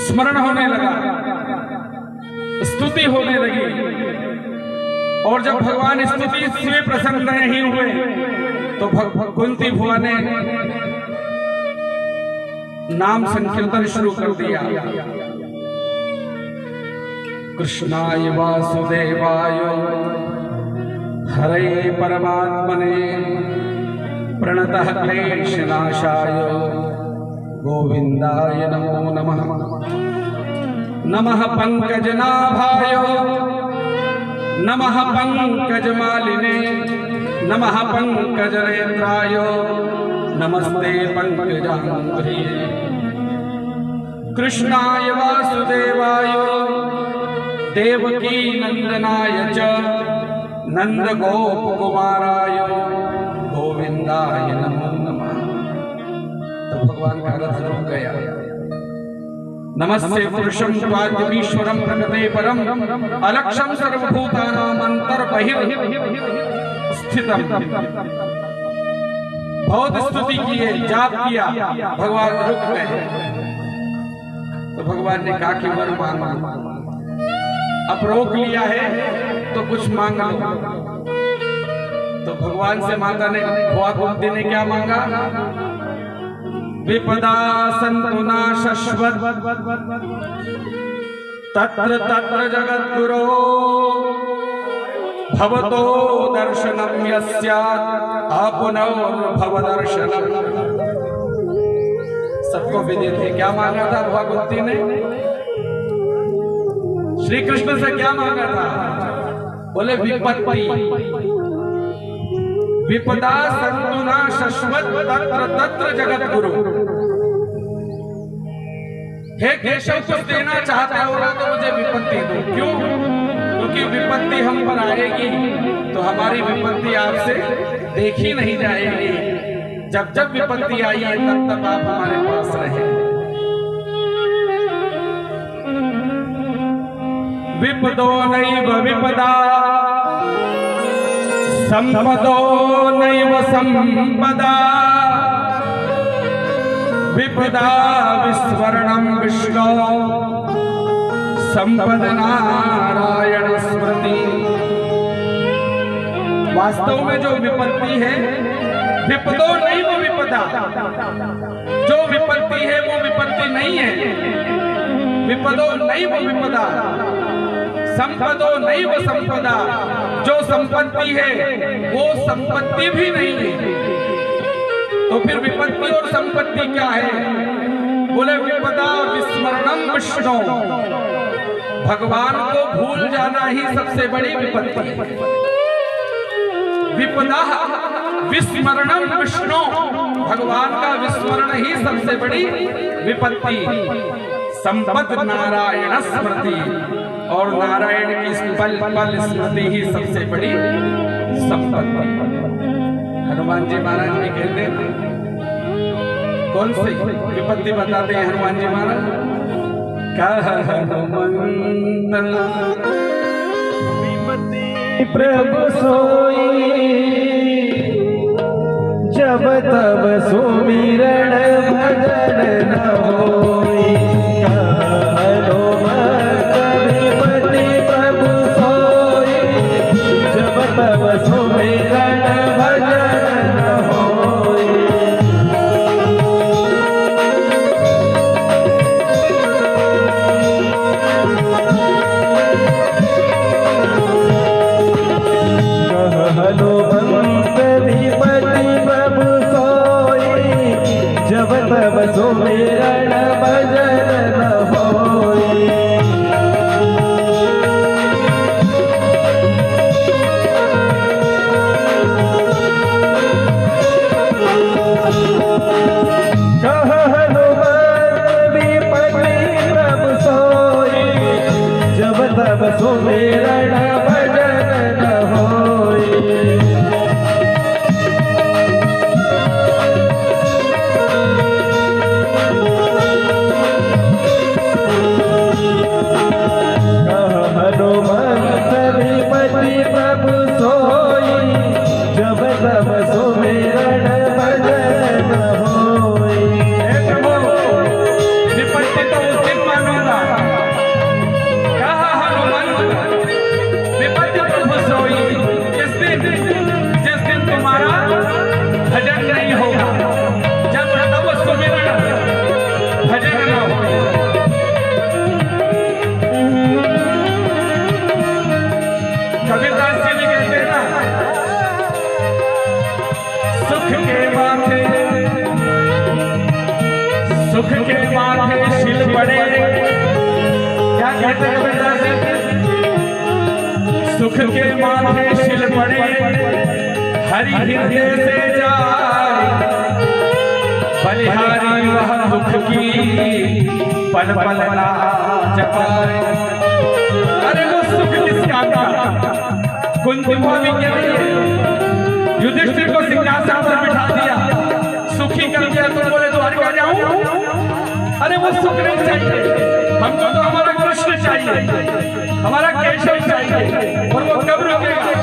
स्मरण होने लगा, स्तुति होने लगी। और जब भगवान स्तुति से प्रसन्न नहीं हुए तो कुंती बुआ ने नाम संकीर्तन शुरू कर दिया। कृष्णाय वासुदेवाय हरे परमात्मने प्रणतः क्लेशनाशाय गोविंदाय नमो नमः। नमः पंकजनाभाय नमः पंकजमालिने नमः पंकजनेत्राय नमस्ते पंकजांघ्रिये। कृष्णाय वासुदेवाय देवकी नंदनाय च नंद गोप कुमाराय गोविंदाय नमो नमः। तो भगवान का रथ रुक गया। नमस्ते पुरुषं त्वाद्यमीश्वरं प्रकृते परम अलक्षं सर्वभूतानां अंतर्बहिः स्थितम्। बहुत स्तुति की है, जाप किया, भगवान रुक गए। तो भगवान ने कहा कि वर मांगो। अब रोक लिया है तो कुछ मांग लो। तो भगवान से माता ने बुआ कुंती ने क्या मांगा? विपदा सन्तु नाशश्वत तत्र तत्र जगद्गुरो भवतो दर्शनम यस्यात् आपनो भवदर्शनम। सबको विदित है क्या मांगा था भगवती ने? श्री कृष्ण से क्या मांगा था? बोले विपत्ति विपदा संतुना शश्वत तत्र तत्र जगत गुरु। हे केशव, कुछ देना चाहता होगा तो मुझे विपत्ति दो। क्यों? क्योंकि विपत्ति हम पर आएगी तो हमारी विपत्ति आपसे देखी नहीं जाएगी। जब जब विपत्ति आई है तब तब आप हमारे पास रहे। विपदो नैव विपदा संपदो नैव संपदा विपदा विस्मरणं विष्णु संपद नारायण स्मृति। वास्तव में जो विपत्ति है, विपदो नहीं वो विपदा, जो विपत्ति है वो विपत्ति नहीं है। विपदो नहीं वो विपदा, संपदो नहीं वो संपदा, जो संपत्ति है वो संपत्ति भी नहीं है। तो फिर विपत्ति और संपत्ति क्या है? बोले विपदा विस्मरणम विष्णु, भगवान को भूल जाना ही सबसे बड़ी विपत्ति है। विपदा विस्मरणम विष्णु, भगवान का विस्मरण ही सबसे बड़ी विपत्ति। संपद नारायण स्मृति, और नारायण की पल पल स्मृति ही सबसे बड़ी संपत्ति। हनुमान जी महाराज भी कहते हैं, कौन सी विपत्ति बताते हैं हनुमान जी महाराज? विपत्ति प्रभु सोई, जब तब सुमिरन भजन न होई। विपत्ति प्रभु सोई, जब तब सुमिरन भजन न होई। हनुमंत विपत्ति प्रभु सोई, जब तब सुमिरन भजन न होई। हनुमंत विपत्ति प्रभु सोई, जब तब सुमिरन भजन न होई। हनुमंत विपत्ति प्रभु सोई, जब तब सुमिरन भजन न होई। विपत्ति तो उस दिन मानूंगा, कहा हनुमान विपत्ति प्रभु सोई, जिस दिन तुम्हारा भजन नहीं होगा, जब तब सुमिरन भजन न होगा। कबीरदास जी भी कहते हैं ना, सुख के माथे शिल पड़े। क्या कहते हैं कबीरदास जी? सुख के माथे शिल पड़े, हरि हृदय से जाए, बलिहारी वह दुख की पल पल लाज पाए। अरे वो सुख किसका था? कुंती भाभी के लिए युधिष्ठिर को सिंहासन पर बिठा दिया, सुखी कर दिया, तुम बोले द्वारका जाऊं। अरे वो सुख नहीं चाहिए हमको, तो हमारा कृष्ण चाहिए, हमारा केशव चाहिए। और वो कब रुकेगा?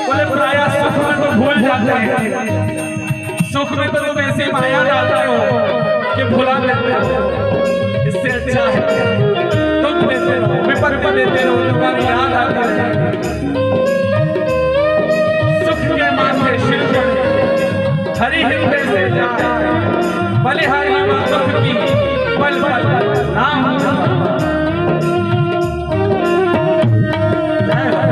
बोले प्राय सुख में तो भूल जाते हैं, सुख में तो तुम ऐसी माया डालते हो कि भुला देते हो। इससे अच्छा है तुम देते रहो, विपत्ति देते रहो, तुम्हारी याद आती रहेगी। सुख के माथे शिल पड़े, हरि हृदय से जाए, बलिहारी वह दुख की पल पल नाम। जय हो।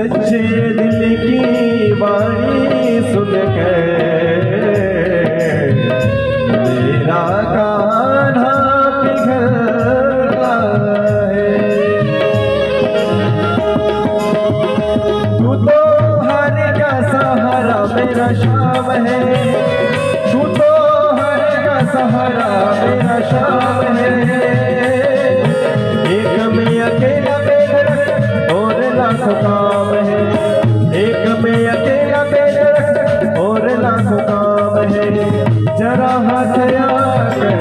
सच्चे दिल की वाणी सुन के मेरा कान्हा पिघलता है। तू तो हर का सहारा मेरा शाम है, तू तो हर का सहारा मेरा शाम है। एक में अकेला बेदरक और लाखों काम है, एक में अकेला बेदरक और लाखों काम है। जरा हाथ आकर,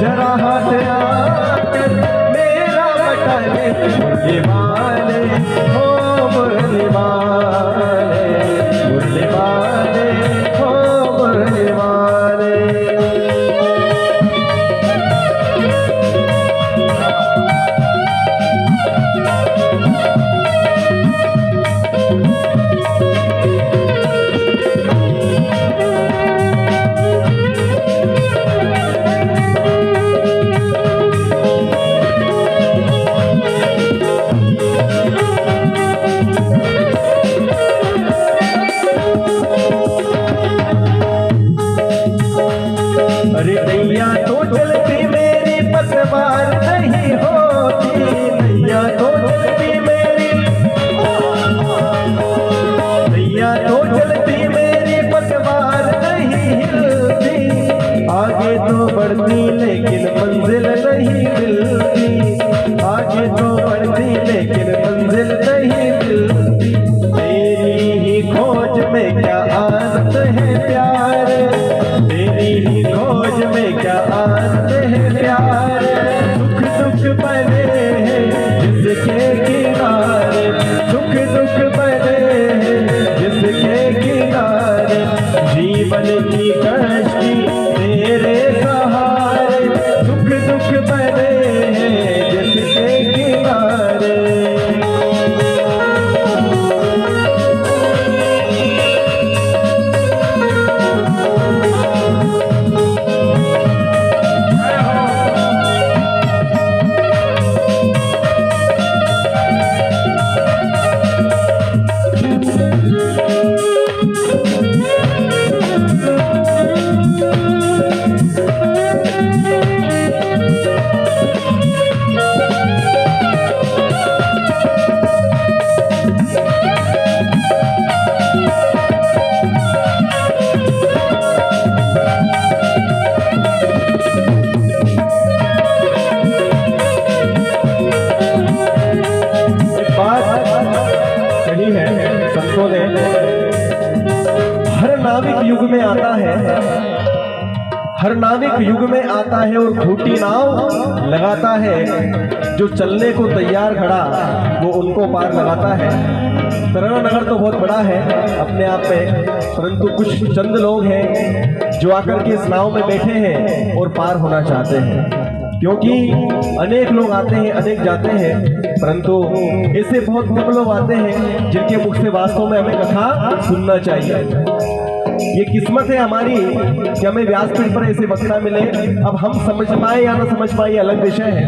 जरा हाथ आकर मेरा बता ले मुरली वाले, हो मुरली वाले, मुरली वाले, हो मुरली वाले। अरे नैया तो चलती मेरी पतवार नहीं होती, नैया तो चलती मेरी, नैया तो चलती मेरी पतवार नहीं हिलती। आगे तो बढ़ती लेकिन मंजिल नहीं मिलती, आगे तो बढ़ती लेकिन मंजिल नहीं मिलती। तेरी ही खोज में क्या आनंद है प्यार, तेरी ही खोज में क्या आनंद है प्यार। दुख दुख बने हैं जिसके किनारे, दुख दुख बने हैं जिसके किनारे। जीवन की कश्ती तेरे सहारे, दुख दुख बने हैं जिसके किनारे। कही है संतों ने, हर नाविक युग में आता है, हर नाविक युग में आता है और खूंटी नाव लगाता है। जो चलने को तैयार खड़ा वो उनको पार लगाता है। तराना नगर तो बहुत बड़ा है अपने आप में, परंतु कुछ चंद लोग हैं जो आकर के इस नाव में बैठे हैं और पार होना चाहते हैं। क्योंकि अनेक लोग आते हैं, अनेक जाते हैं, परंतु ऐसे बहुत कम लोग आते हैं जिनके मुख से वास्तव में हमें कथा सुनना चाहिए। ये किस्मत है हमारी कि हमें व्यासपीठ पर ऐसे वक्ता मिले। अब हम समझ पाए या ना समझ पाए अलग विषय है,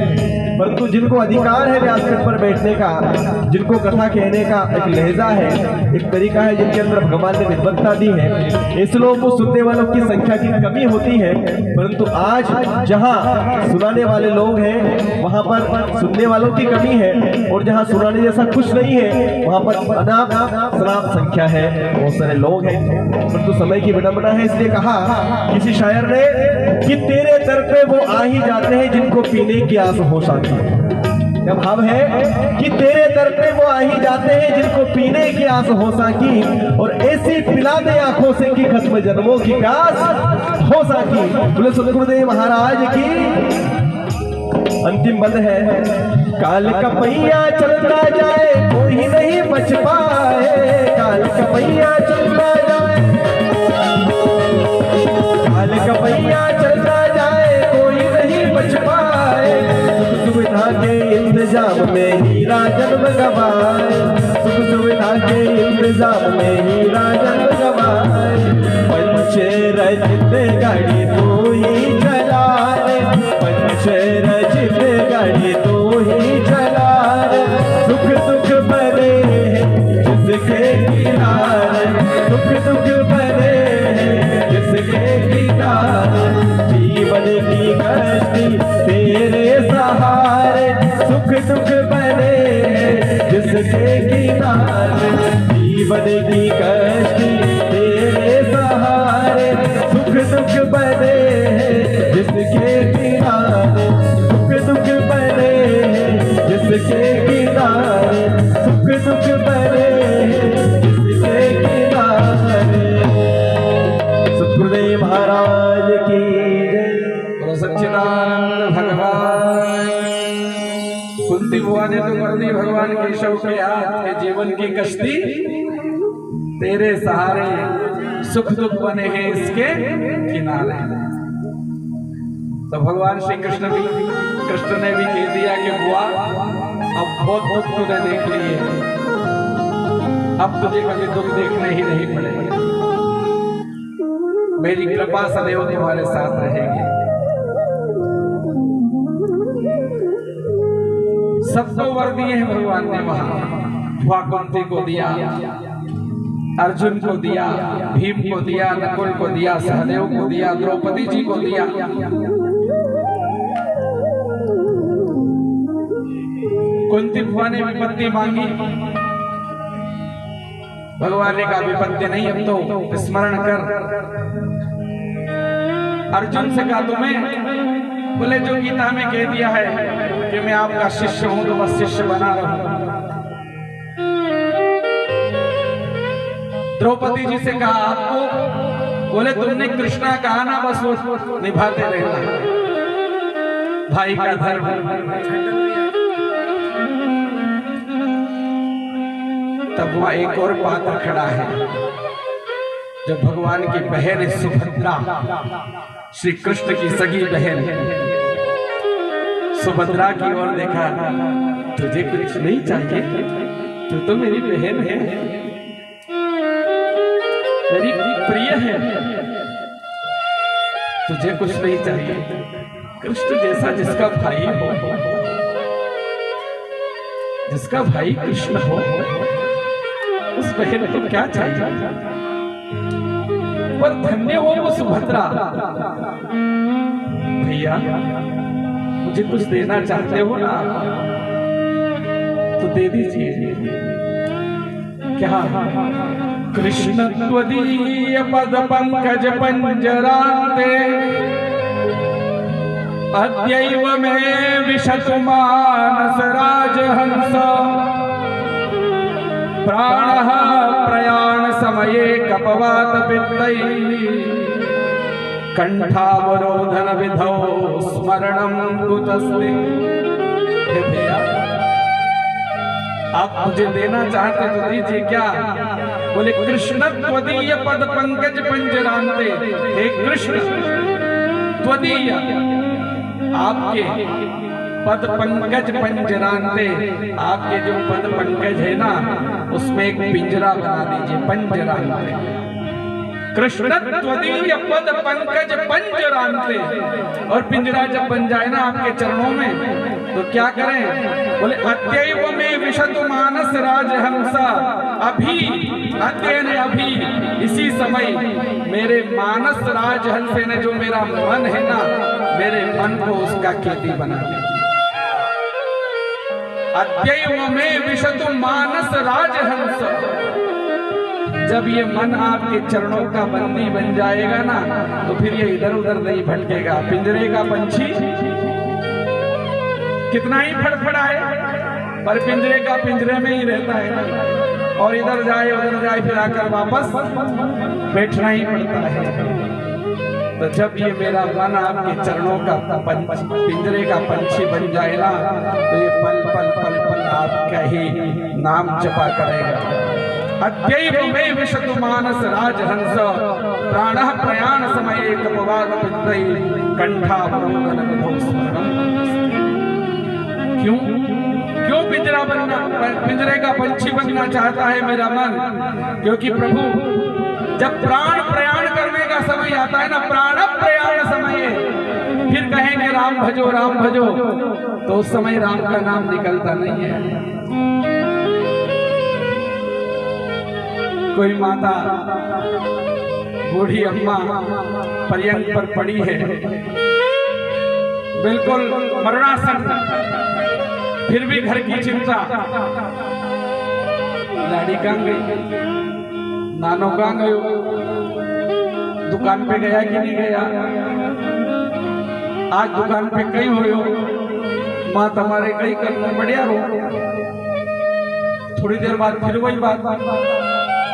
परंतु जिनको अधिकार है व्यासपीठ पर बैठने का, जिनको कथा कहने का एक लहजा है, एक तरीका है, जिनके अंदर भगवान ने विद्वत्ता दी है, ऐसे लोगों को सुनने वालों की संख्या की कमी होती है। परंतु आज जहाँ सुनाने वाले लोग हैं वहां पर सुनने वालों की कमी है, और जहाँ सुनाने जैसा कुछ नहीं है वहां पर अनाप शनाप संख्या है, बहुत सारे लोग हैं। परंतु समय की विडंबना है, इसलिए कहा किसी शायर ने कि तेरे दर पे वो आ ही जाते हैं जिनको पीने की आस हो साकी। क्या भाव है कि तेरे दर पे वो आ ही जाते हैं जिनको पीने की आस हो साकी, और ऐसी पिला दे आंखों से कि खत्म जन्मों की प्यास हो साकी। बोले सुखदेव महाराज की अंतिम बंद है। काल का पहिया चलता जाए कोई नहीं बच पाए, काल का पहिया चलता जाए, काल का पहिया चलता जाए कोई नहीं बच पाए। सुख सुविधा के इंतजाम में हीरा जन्म गवाए, सुख सुविधा के इंतजाम में हीरा जन्म गवाए। पंच रचित गाड़ी तू ही चला रे, पंच रचित गाड़ी तू ही चला रे। सुख दुख बने जिसके किनारे जीवन की कश्ती तेरे सहारे सुख दुख बने हैं जिसके किनारे सुख दुख बने हैं जिसके किनारे सुख दुख बने हैं जिसके किनारे। सतगुरुदेव महाराज की जय। सच्चिदानंद भगवान। कुंती बुआ ने तो कर दी भगवान केशव के हाथ के जीवन की कश्ती तेरे सहारे सुख दुख बने हैं इसके किनारे। तो भगवान श्री कृष्ण ने भी कह दिया कि बुआ अब बहुत दुख तूने देख लिए, अब तुझे कभी दुख देखने ही नहीं पड़ेगा, मेरी कृपा सदैव तुम्हारे साथ रहेगी। सबको वर दिए हैं भगवान ने वहां, बुआ कुंती को दिया, अर्जुन को दिया, भीम को दिया, नकुल को दिया, सहदेव को दिया, द्रौपदी जी को दिया। कुंती बुआ ने विपत्ति मांगी, भगवान ने कहा विपत्ति नहीं, अब तो स्मरण कर। अर्जुन से कहा तुम्हें, बोले जो गीता में कह दिया है कि मैं आपका शिष्य हूं तो बस शिष्य बना रहूं। द्रौपदी जी से कहा आपको, बोले तुमने कृष्णा कहा ना बस वो निभाते रहना, भाई का धर्म। तब वहां एक और पात्र खड़ा है, जब भगवान की बहन सुभद्रा, श्री कृष्ण की सगी बहन सुभद्रा की ओर देखा, तुझे कुछ नहीं चाहिए, तू तो मेरी बहन है, मेरी प्रिय है, तुझे कुछ नहीं चाहिए। कृष्ण जैसा जिसका भाई हो, जिसका भाई कृष्ण हो, उस बहन को क्या चाहिए। पर धन्य हो वो सुभद्रा। भैया मुझे कुछ देना चाहते हो ना तो दे दीजिए। क्या? कृष्ण त्वदीय पद पंकज पंजराते अद्यैव मे विशतु मानस राजहंस प्राणः प्रयाण समये कपवात पित्तैः कंठावरोधन विधौ स्मरणं कुतस्ते। हे भैया आप मुझे देना चाहते तो दीजिए। क्या? बोले कृष्ण त्वदीय पद पंकज पंजरांते। हे कृष्ण त्वदीय आपके पद पंकज पंजरांते, आपके जो पद पंकज है ना उसमें एक पिंजरा बना दीजिए, पंजरांते। कृष्ण त्वदीय पद पंकज पंजरांते। और पिंजरा जब बन जाए ना आपके चरणों में तो क्या करें? बोले अद्यैव में विशतु मानस राजहंसा। अभी अद्य ने अभी इसी समय मेरे मानस राजहंस ने जो मेरा मन है ना, मेरे मन को उसका खेती बना दीजिए। अद्यैव में विशतु मानस राजहंस। जब ये मन आपके चरणों का बंदी बन जाएगा ना तो फिर ये इधर उधर नहीं भटकेगा। पिंजरे का पंछी कितना ही फड़फड़ाए पर पिंजरे का पिंजरे में ही रहता है, और इधर जाए उधर जाए फिर आकर वापस बैठना ही पड़ता है। तो जब ये मेरा मन आपके चरणों का पिंजरे का पंछी बन जाए ना तो ये पल पल पल पल आपका ही नाम जपा करेगा। अद्यैव मे विशतु मानस राजहंस प्राणः प्रयाण समये कपवात पित्तैः कंठावरोधन विधौ स्मरणं। क्यों क्यों पिंजरा बनना, पिंजरे का पंछी बनना चाहता है मेरा मन? क्योंकि प्रभु जब प्राण प्रयाण करने का समय आता है ना, प्राण प्रयाण समय, फिर कहेंगे राम भजो तो उस समय राम का नाम निकलता नहीं है। कोई माता बूढ़ी अम्मा पर्यंक पर पड़ी है, बिल्कुल मरणासन, फिर भी घर की चिंता, लाड़ी कहाँ गई, नानो कहाँ गयो, दुकान पे गया कि नहीं गया, आज दुकान पे कहीं होयो, माँ तुम्हारे कहीं करना बढ़िया रो। थोड़ी देर बाद फिर वही बात,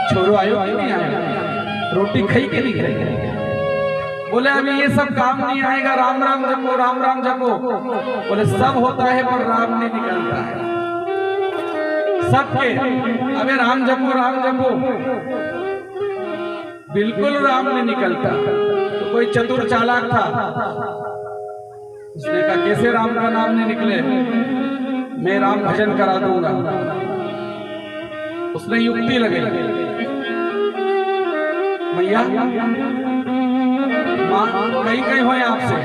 छोरो आयो कि नहीं आया, रोटी खाई कि नहीं खाई। बोले अभी ये सब काम नहीं आएगा, राम राम जपो, राम राम जपो। बोले सब होता है पर राम नहीं निकलता है सबके। अबे राम जपो, राम जपो, बिल्कुल राम नहीं निकलता। तो कोई चतुर चालाक था, उसने कहा कैसे राम का नाम नहीं निकले, मैं राम भजन करा दूंगा। उसने युक्ति लगाई, मैया कहीं कहीं हो आपसे।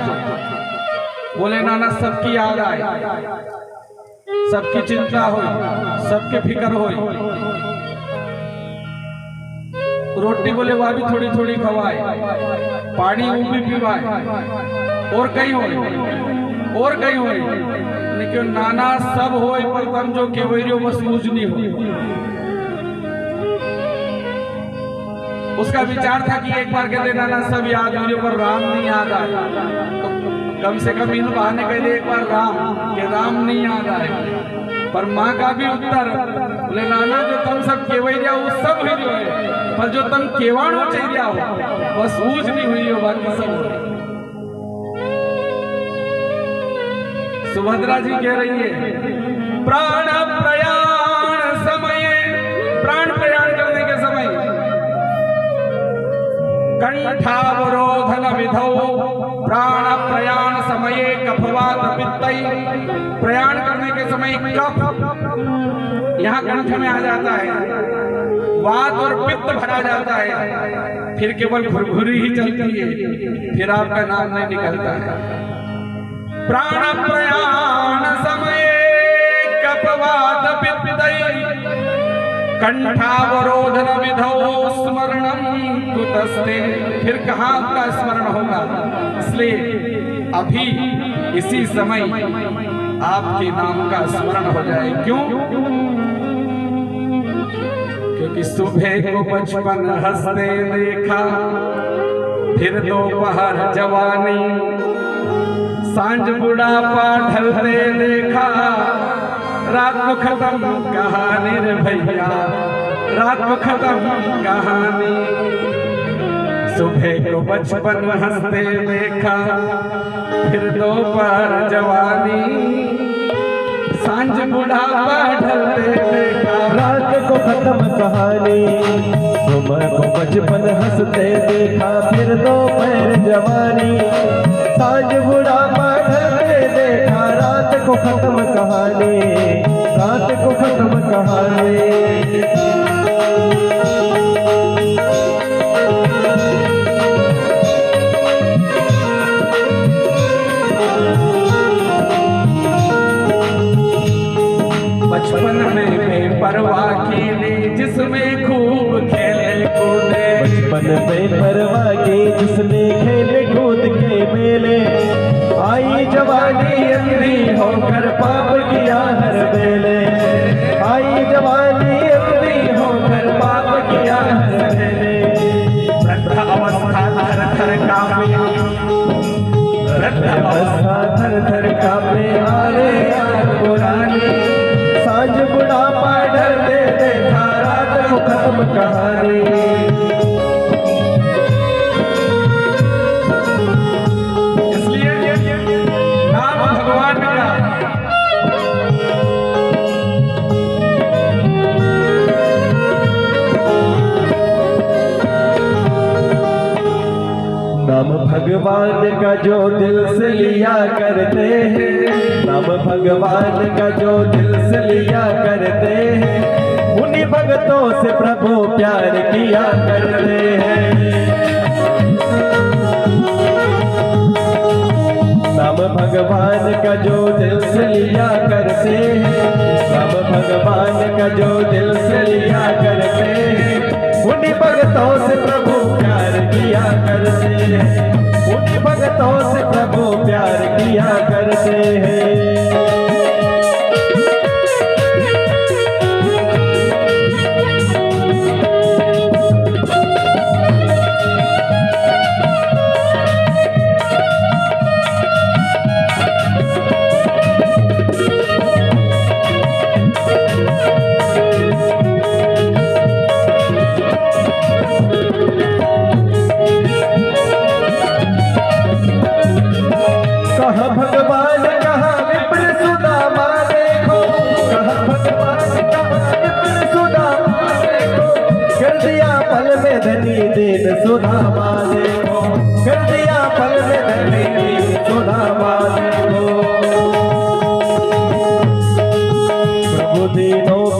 बोले नाना सबकी याद आए, सबकी चिंता हो, सबके फिक्र हो। रोटी बोले वह भी थोड़ी थोड़ी खवाए, पानी वो भी पिवाए, और कहीं हो, और कहीं हो। लेकिन नाना सब हो पर तम जो केवरियो बस मुझ नहीं हो। उसका विचार था कि एक बार कहते नाना सब याद मुझे पर राम नहीं याद आया, तो कम से कम इन बहाने कह दे एक बार राम, कि राम नहीं याद आए। पर माँ का भी उत्तर, बोले नाना जो तुम सब केवैया वो सब हुई जो है, पर जो तुम केवाणो चाहिए हो बस ऊज नहीं हुई हो, बाकी सब हो। सुभद्रा जी कह रही है प्राण प्रयाण समय, प्राण प्रयाण करने के समय कंठावरोधन विधौ प्राण प्रयाण समये कफवात पित्तै। प्रयाण करने के समय कफ यहाँ कंठ में आ जाता है, वात और पित्त भरा जाता है, फिर केवल घुरघुरी ही चलती है, फिर आपका नाम नहीं निकलता है। प्राण प्रयाण समये कफवात पित्तै कंठावरोधन विधौ स्मरणम कुतस्ते। फिर कहाँ आपका स्मरण होगा, इसलिए अभी इसी समय आपके नाम का स्मरण हो जाए। क्यों? क्योंकि सुबह को बचपन हंसते देखा, फिर दोपहर जवानी, सांझ बुढ़ापा ढलते देखा, रात को खत्म कहानी रे भैया, रात को खत्म कहानी। सुबह को बचपन हंसते देखा, फिर दोपहर जवानी, सांझ बुढ़ापा ढलते देखा, रात को खत्म कहानी। सुबह को बचपन हंसते देखा, फिर दोपहर जवानी, सांझ बुढ़ापा ढलते देखा, रात को खत्म कहानी, रात को खत्म कहानी। बचपन में बेपरवाह खेले जिसमें खूब खेले कूदे, बचपन में परवाह के जिसने खेले कूद के मेले, आई जवानी अंधी होकर पाप किया हर बेले, आई जवानी अंधी होकर पाप किया हर बेले। वृद्ध अवस्था थर थर कांपे, वृद्ध अवस्था थर थर कांपे, आरे यार पुरानी, सांझ बुढ़ापा ढलते देखा, रात को खत्म कहानी। नाम भगवान का जो दिल से लिया करते हैं, नाम भगवान का जो दिल से लिया करते हैं, उन्हीं भक्तों से प्रभु प्यार किया करते हैं। नाम भगवान का जो दिल से लिया करते हैं, नाम भगवान का जो दिल से लिया करते हैं, उन्हीं भक्तों से प्रभु प्यार किया करते हैं, उन्हीं भक्तों से प्रभु प्यार किया करते हैं।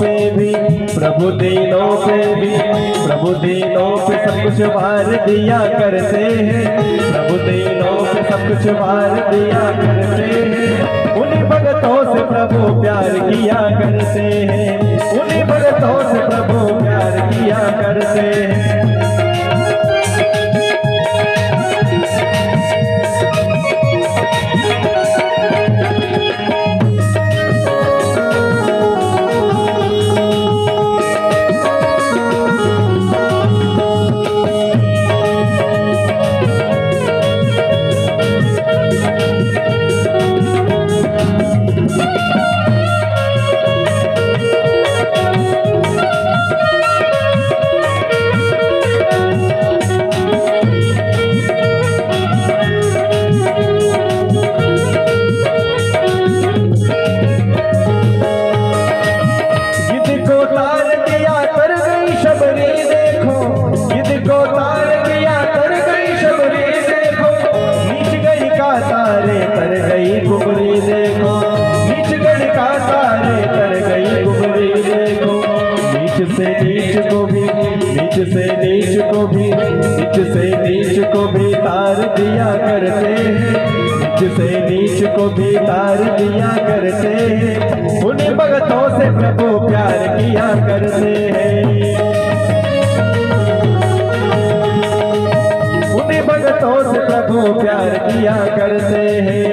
पे भी प्रभु दीनों पे भी, प्रभु दीनों पे सब कुछ वार दिया करते हैं, प्रभु दीनों पे सब कुछ वार दिया करते हैं। उन्हीं भगतों से प्रभु प्यार किया करते हैं, उन्हीं भगतों से प्रभु प्यार किया करते हैं। नीच से नीच को भी तार दिया करते हैं, नीच से नीच को भी तार दिया करते हैं। उन्हीं भगतों से प्रभु प्यार किया करते हैं, उन्हीं भगतों से प्रभु प्यार किया करते हैं।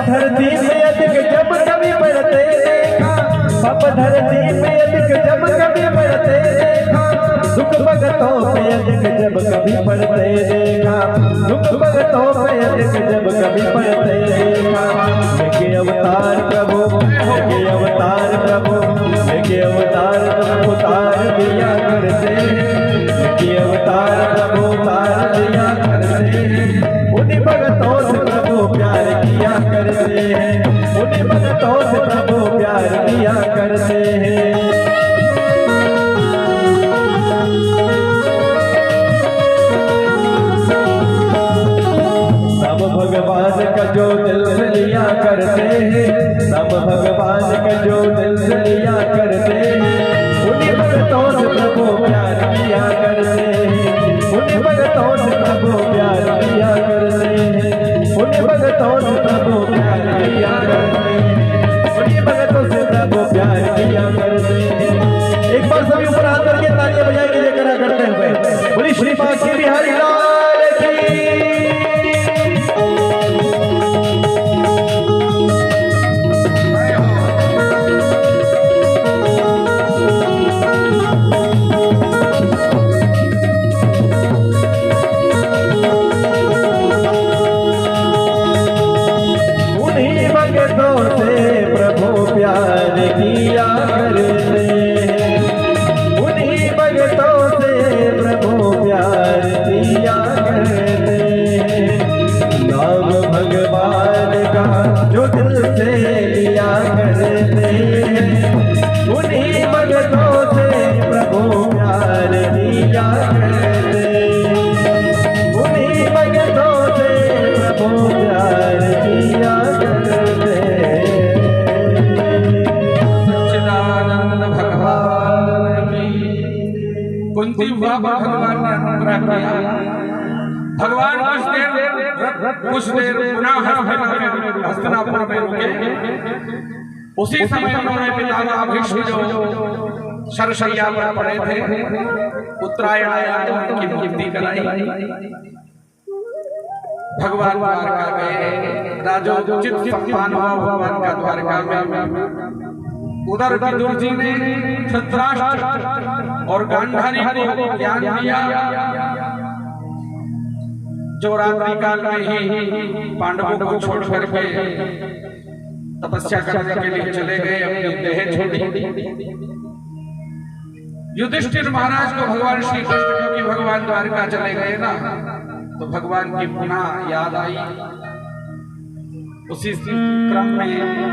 धरती में अधिक जब कभी बढ़ते देखा, पाप धरती में अधिक जब कभी बढ़ते देखा, दुख भगतों पे अधिक जब कभी पढ़ते देखा, दुख भगतों पे अधिक जब कभी पढ़ते देखा। लेके अवतार प्रभु, लेके अवतार प्रभु, लेके अवतार प्रभु तार दिया करते हैं, लेके अवतार प्रभु तार दिया करते हैं। उन्हीं भगतों से प्रभु प्यार किया करते हैं, उन्हीं भगतों से प्रभु प्यार किया करते हैं। सब भगवान का जो दिल से लिया करते हैं, सब भगवान का जो दिल से लिया करते हैं। उन्हीं भगतों से प्रभु प्यार किया करते हैं, उन्हीं भगतों से प्रभु प्यार किया करते हैं, उन्हीं भगतों से प्रभु प्यार किया करते हैं, उन्हीं भगतों से प्रभु प्यार किया करते हैं। एक बार सभी ऊपर हाथ करके तालियां बजाएंगे जय करा करते हुए। बोली श्री बांके बिहारी लाल की। प्यार किया करते हैं, उन्हीं भगतों से प्रभु प्यार किया करते हैं। नाम भगवान का जो दिल से लिया करते हैं, उन्हीं भगतों से प्रभु प्यार किया करते हैं, उन्हीं भगतों से प्रभु प्यार किया करते हैं। कुंती विवाह पर भगवान ने अनुग्रह किया। भगवान कुछ देर पुनः हस्तिनापुर में रुके। उसी समय उन्होंने पितामह भीष्म जो शरशैया पर पड़े थे, उत्तरायण आया तो उनकी मुक्ति कराई। भगवान द्वारका गए, राजोचित सम्मान हुआ भगवान का द्वारका में। उधर विदुर जी ने धृतराष्ट्र और गांधारी को ज्ञान दिया। जो रात्रि काल में ही पांडवों को छोड़ करके तपस्या करने के लिए चले गए, अपनी देह छोड़ी। युधिष्ठिर महाराज को भगवान श्री कृष्ण, क्योंकि भगवान द्वारका चले गए ना, तो भगवान की पुनः याद आई। उसी क्रम में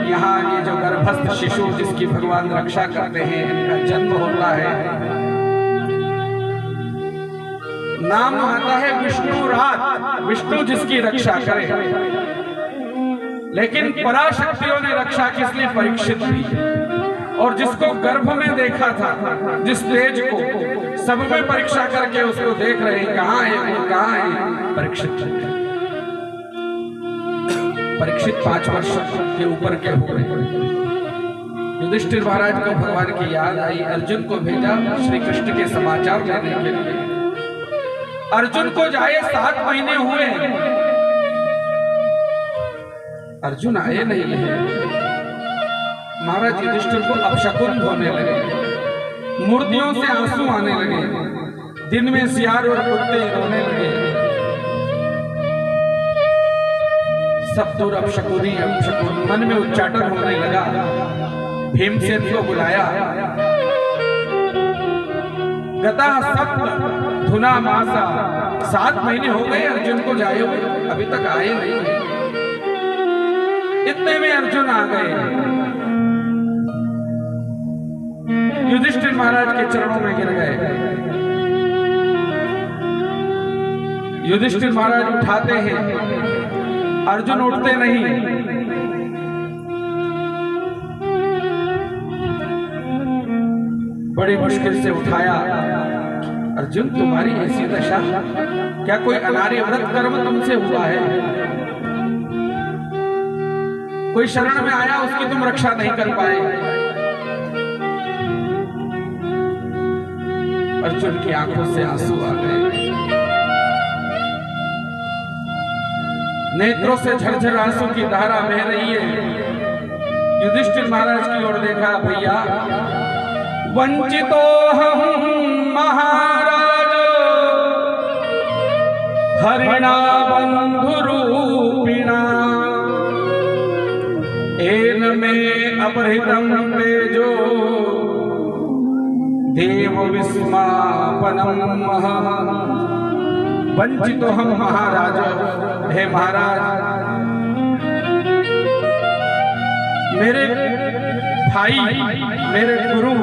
यहाँ ये जो गर्भस्थ शिशु जिसकी भगवान रक्षा करते हैं, इनका जन्म होता है। नाम आता है विष्णु रात, विष्णु जिसकी रक्षा करे। लेकिन पराशक्तियों ने रक्षा किस लिए? परीक्षित भी। और जिसको गर्भ में देखा था, जिस तेज को सब में परीक्षा करके उसको देख रहे हैं, कहाँ है वो, कहाँ है? परीक्षित। परीक्षित 5 वर्ष के ऊपर के हुए। युधिष्ठिर महाराज को भगवान की याद आई, अर्जुन को भेजा श्री कृष्ण के समाचार लेने के लिए। अर्जुन को जाए 7 महीने हुए, अर्जुन आए नहीं है। महाराज युधिष्ठिर को अपशकुन होने लगे, मूर्तियों से आंसू आने लगे, दिन में सियार और कुत्ते रोने लगे। सब दूर अपशकुनी अपशकुन, मन में उच्चाटन होने लगा। भीमसेन को बुलाया, गता सप्त धुना मासा, 7 महीने हो गए अर्जुन को जाए हुए, अभी तक आए नहीं है। इतने में अर्जुन आ गए, युधिष्ठिर महाराज के चरणों में गिर गए। युधिष्ठिर महाराज उठाते हैं, अर्जुन उठते नहीं। बड़ी मुश्किल से उठाया। अर्जुन, तुम्हारी ऐसी दशा, क्या कोई अनार्य व्रत कर्म तुमसे हुआ है? कोई शरण में आया, उसकी तुम रक्षा नहीं कर पाए? अर्जुन की आंखों से आंसू आ गए, नेत्रों से झरझर आंसू की धारा बह रही है। युधिष्ठिर महाराज की ओर देखा, भैया वंचितो हम महाराज हरिणा बंधुरूपिणा, एन में अपहृतम तेजो देव विस्मापनम। वंचितो हम महाराज, हे महाराज, मेरे भाई, मेरे गुरु,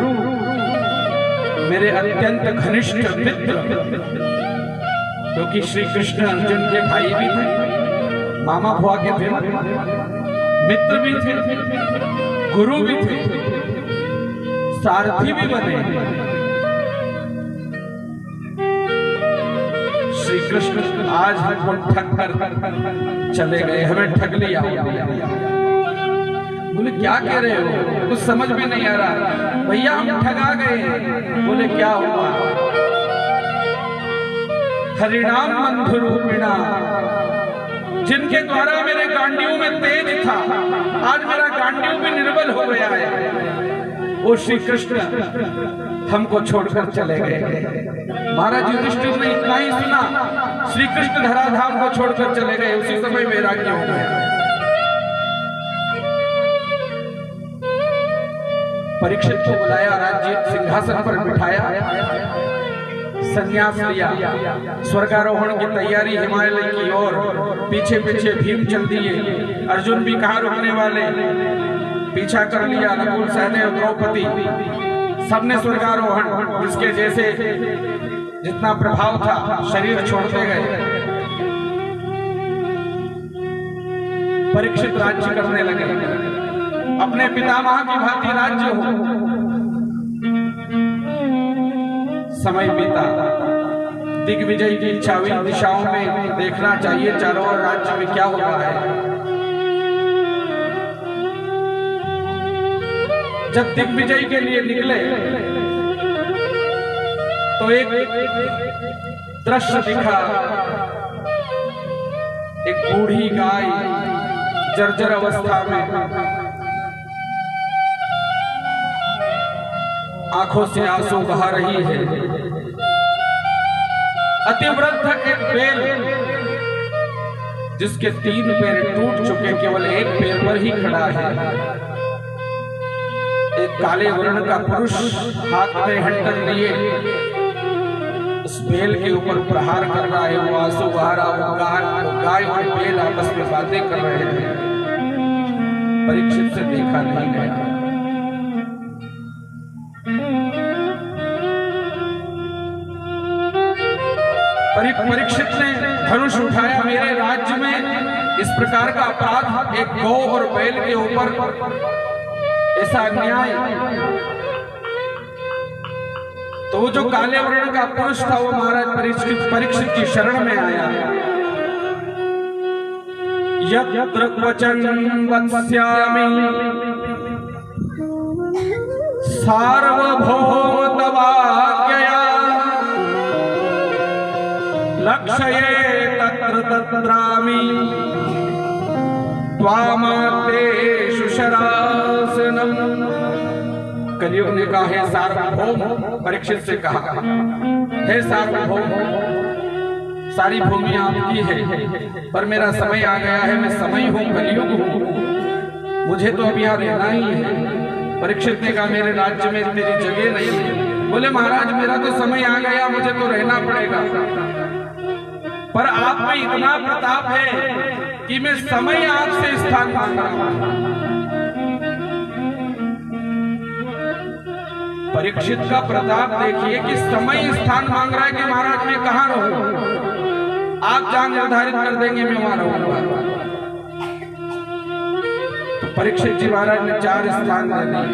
मेरे अत्यंत घनिष्ठ मित्र, क्योंकि श्री कृष्ण अर्जुन के भाई भी थे, मामा बुआ के थे, मित्र भी थे, गुरु भी थे, सारथी भी बने। श्री कृष्ण आज हमको ठग कर चले गए, हमें ठग लिया। बोले क्या कह रहे हो, कुछ समझ में नहीं आ रहा। भैया हम ठगा गए। बोले क्या हुआ? हरिणाम बंधुरूपिणा, जिनके द्वारा मेरे गांडियों में तेज था, आज मेरा गांडियों भी निर्बल हो गया है। वो श्री कृष्ण हमको छोड़कर चले गए। महाराज युधिष्ठिर ने इतना ही सुना, श्री कृष्ण धराधाम को छोड़कर चले गए, उसी समय वैराग्य हो गया। परीक्षित को बुलाया, राज्य सिंहासन पर बिठाया, संन्यास लिया, स्वर्गारोहण की तैयारी हिमालय की ओर। पीछे पीछे भीम चल दिए, अर्जुन भी कहाँ रुकने वाले, पीछा कर लिया। नकुल, सहदेव, द्रौपदी, सबने स्वर्गारोहण, जिसके जैसे जितना प्रभाव था शरीर छोड़ते गए। परीक्षित राज्य करने लगे, अपने पितामह की भांति राज्य हो। समय बीता, दिग्विजय की इच्छा हुई, दिशाओं में देखना चाहिए चारों ओर राज्य में क्या हो रहा है। जब दिग्विजय के लिए निकले तो एक दृश्य दिखा, एक बूढ़ी गाय जर्जर अवस्था में, आंखों से आंसू बहा रही है। अतिवृद्ध एक बैल जिसके 3 पैर टूट चुके, केवल एक पैर पर ही खड़ा है। एक काले वर्ण का पुरुष हाथ में हंटर लिए उस बैल के ऊपर प्रहार कर रहा है। वो आंसू बहा रहा, गाय और बैल आपस में बातें कर रहे थे। परीक्षित से देखा नहीं गया। परीक्षित ने धनुष उठाया, मेरे राज्य में इस प्रकार का अपराध, एक गौ और बैल के ऊपर ऐसा अन्याय। तो वो जो काले वर्ण का पुरुष था वो महाराज परीक्षित की शरण में आया। यत्र क्वचन वत्स्यामि सार्वभौम तवाज्ञया लक्ष्ये तत्र तत्रामि त्वामातेषु शरासनम्। कलियुग ने कहा, हे सार्वभौम, परीक्षित से कहा, हे सार्वभौम, सारी भूमि आपकी है, पर मेरा समय आ गया है, मैं समय हूं, कलियुग हूं, मुझे तो अब यहाँ रहना ही है। परीक्षित ने कहा, मेरे राज्य में तेरी जगह नहीं है। बोले, महाराज मेरा तो समय आ गया, मुझे तो रहना पड़ेगा, पर आप में इतना प्रताप है कि मैं समय आपसे स्थान मांग रहा हूं। परीक्षित का प्रताप देखिए कि समय स्थान मांग रहा है कि महाराज मैं कहां रहूं, आप जहां निर्धारित कर देंगे मैं वहां रहूंगा। तो परीक्षित जी महाराज ने 4 स्थान दे दिए।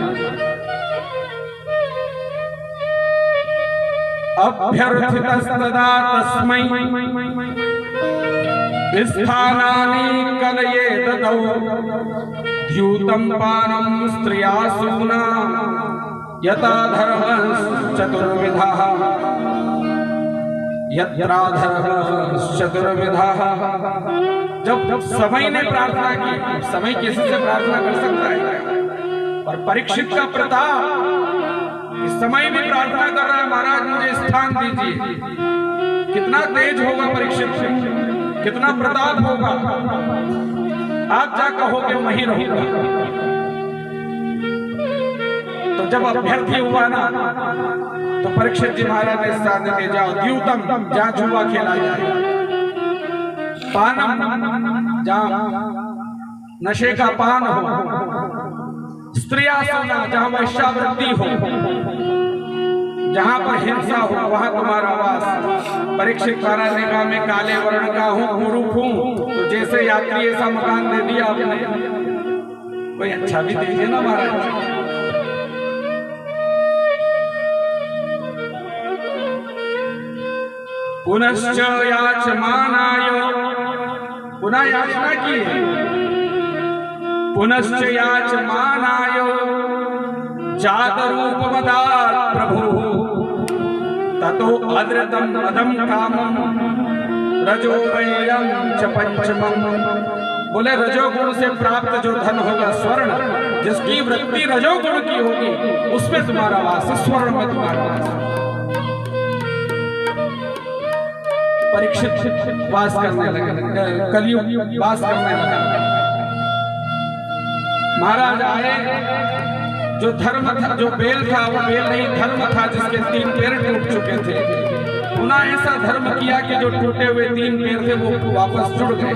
अभ्यर्थितस्तदा तस्मै स्थानानि कलये ददौ द्यूतं पानं स्त्रियासूना यथा धर्मश्चतुर्विधः यत्राधर्मश्चतुर्विधः। जब समय ने प्रार्थना की, समय किसी से प्रार्थना कर सकता है, और परीक्षित का प्रताप इस समय भी प्रार्थना कर रहा है, महाराज मुझे स्थान दीजिए। कितना तेज होगा परीक्षित, कितना प्रताप होगा। आप क्या कहोगे, वहीं रहूंगा। तो जब अभ्यर्थी हुआ ना, तो परीक्षित जी महाराज ने स्थान दे, जाओ द्यूतम, जहां जुआ खेला जाए, पानम, जहां नशे का पान हो, स्त्रियासूना, जहां वैश्यावृत्ति हो, जहां पर हिंसा हो, वहां तुम्हारा वास। परीक्षित महाराज ने कहा, मैं काले वर्ण का हूं, कुरूप हूं, तो जैसे यात्री ऐसा मकान दे दिया आपने, कोई अच्छा भी दीजिए ना महाराज। पुनश्च याचमानाय, पुनः याचना की, पुनश्च याचमानाय जातरूपमदात् प्रभु ततो अदृतम अदम कामम रजोवैरम च पंचमम। बोले, रजोगुण से प्राप्त जो धन होगा, स्वर्ण, जिसकी वृत्ति रजोगुण की होगी, उसमें तुम्हारा वास, स्वर्ण में तुम्हारा वास। परीक्षित वास करने लगे, कलियुग वास करने लगा। महाराज आए, जो धर्म था, जो बेल था, वो बेल नहीं धर्म था, जिसके 3 पैर टूट चुके थे। पुनः ऐसा धर्म किया कि जो टूटे हुए 3 पैर थे वो वापस जुड़ गए।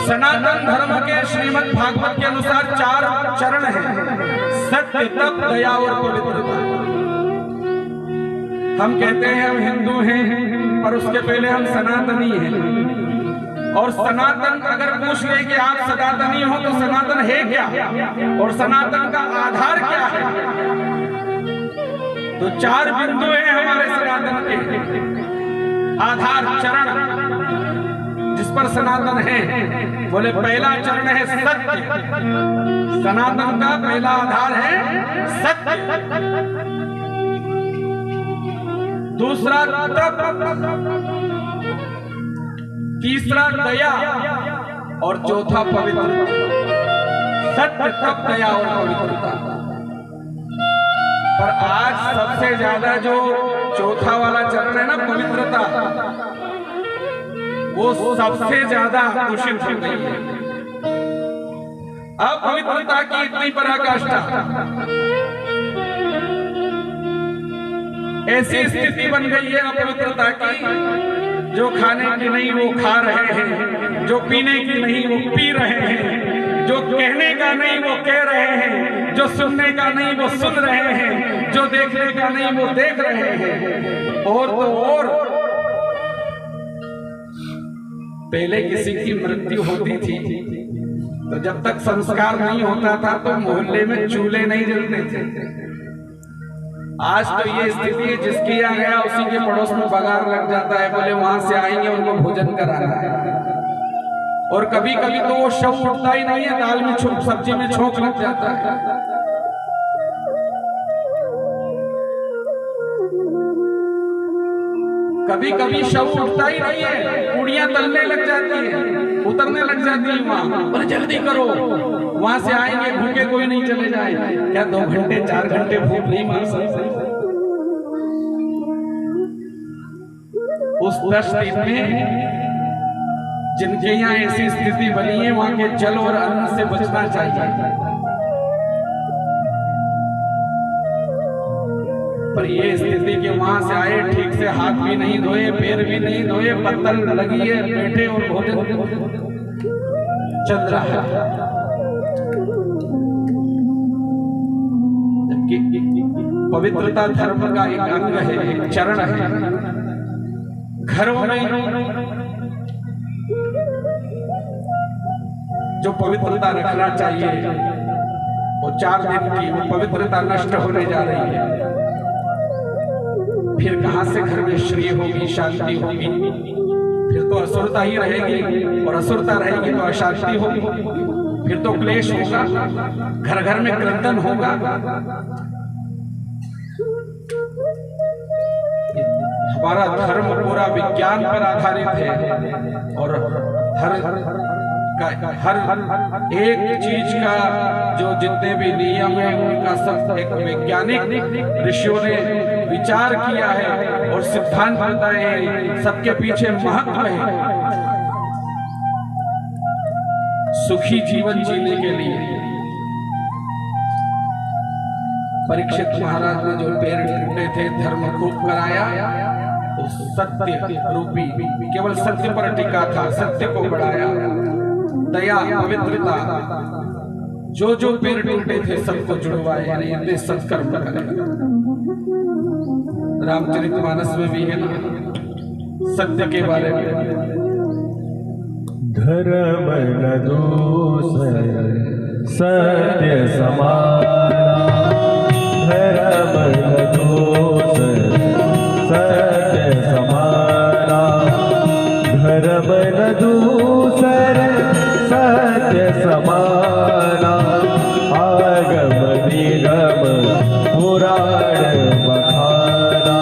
सनातन धर्म के श्रीमद् भागवत के अनुसार 4 चरण हैं, सत्य, तप, दया और पवित्रता। हम कहते हैं हम हिंदू हैं, पर उसके पहले हम सनातनी हैं। और सनातन अगर पूछ ले कि आप सनातनी हो तो सनातन है क्या, और सनातन का आधार क्या है, तो 4 बिंदु हैं हमारे सनातन के आधार चरण, जिस पर सनातन है। बोले, पहला चरण है सत्य, सनातन का पहला आधार है सत्य। दूसरा तप, तीसरा दया, और चौथा पवित्रता। सत्य, तप, दया और पवित्रता। पर आज सबसे ज्यादा जो चौथा वाला चरण है ना, पवित्रता, वो सबसे ज्यादा दूषित हो गई है। अपवित्रता की इतनी पराकाष्ठा, ऐसी स्थिति बन गई है अपवित्रता की, जो खाने की नहीं वो खा रहे हैं, जो पीने की नहीं वो पी रहे हैं, जो कहने का नहीं वो कह रहे हैं, जो सुनने का नहीं वो सुन रहे हैं, जो देखने का नहीं वो देख रहे हैं। और तो और पहले किसी की मृत्यु होती थी तो जब तक संस्कार नहीं होता था तो मोहल्ले में चूल्हे नहीं जलते थे। आज तो ये स्थिति है, जिसकी आ गया उसी के पड़ोस में बगार लग जाता है, बोले वहां से आएंगे उनको भोजन कराना है। और कभी कभी तो वो शव उठता ही नहीं है, दाल में सब्जी में छोंक लग जाता है। कभी कभी शव उठता ही नहीं है, कुड़ियां तलने लग जाती है, उतरने लग जाती है वहां, और जल्दी करो वहां से आएंगे, भूखे कोई नहीं चले जाए। क्या 2 घंटे 4 घंटे भूख नहीं मार सकते? उस दृष्टि में जिनके यहाँ ऐसी स्थिति बनी है वहां के जल और अन्न से बचना चाहिए। पर ये स्थिति के वहां से आए, ठीक से हाथ भी नहीं धोए, पैर भी नहीं धोए, पत्तल लगी है, बैठे और भोजन चल रहा है। जबकि पवित्रता धर्म का एक अंग है, एक चरण है। घरों में जो पवित्रता रखना चाहिए वो 4 दिन की वो पवित्रता नष्ट होने जा रही है। फिर कहां से घर में श्री होगी, शांति होगी? फिर तो असुरता ही रहेगी, और असुरता रहेगी तो अशांति होगी, फिर तो क्लेश होगा, घर घर में क्रंदन होगा। हमारा धर्म पूरा विज्ञान पर आधारित है, और हर एक चीज का जो जितने भी नियम है उनका सब एक वैज्ञानिक ऋषियों ने विचार किया है और सिद्धांत बताए हैं। सबके पीछे महत्व है। सुखी जीवन जीने के लिए परीक्षित महाराज ने जो पैर टूटे थे, धर्म खूब कराया, तो सत्य रूपी केवल सत्य पर टिका था, सत्य को बढ़ाया। दया, पवित्रता, जो पैर टूटे थे सबको जुड़वाए, यानी इतने सत्कर्म करें। रामचरितमानस में भी है ना, सत्य के बारे में, धर्म न दूसर सत्य समाना, धर्म न दूसर सत्य समाना, धर्म न दूसर सत्य समाना, आगम निगम पुराण बखाना,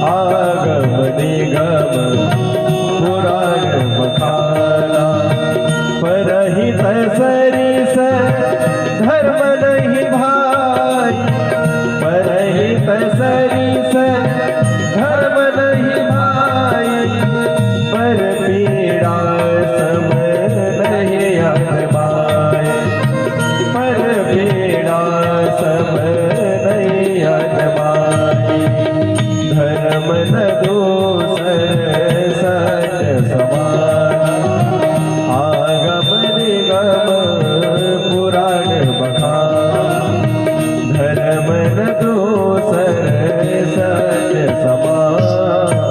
आगम निगम पुराण बखाना, परहित सरिस धर्म नहीं भाई, परहित सरिस धर्म नहीं भाई, पर पीड़ा सम नहीं अजमाए, पर पीड़ा सम नहीं अजमाए, धर्म न दूसर सत्य समाना, आगम निगम पुराण बखाना, धर्म न दूसर सत्य समाना।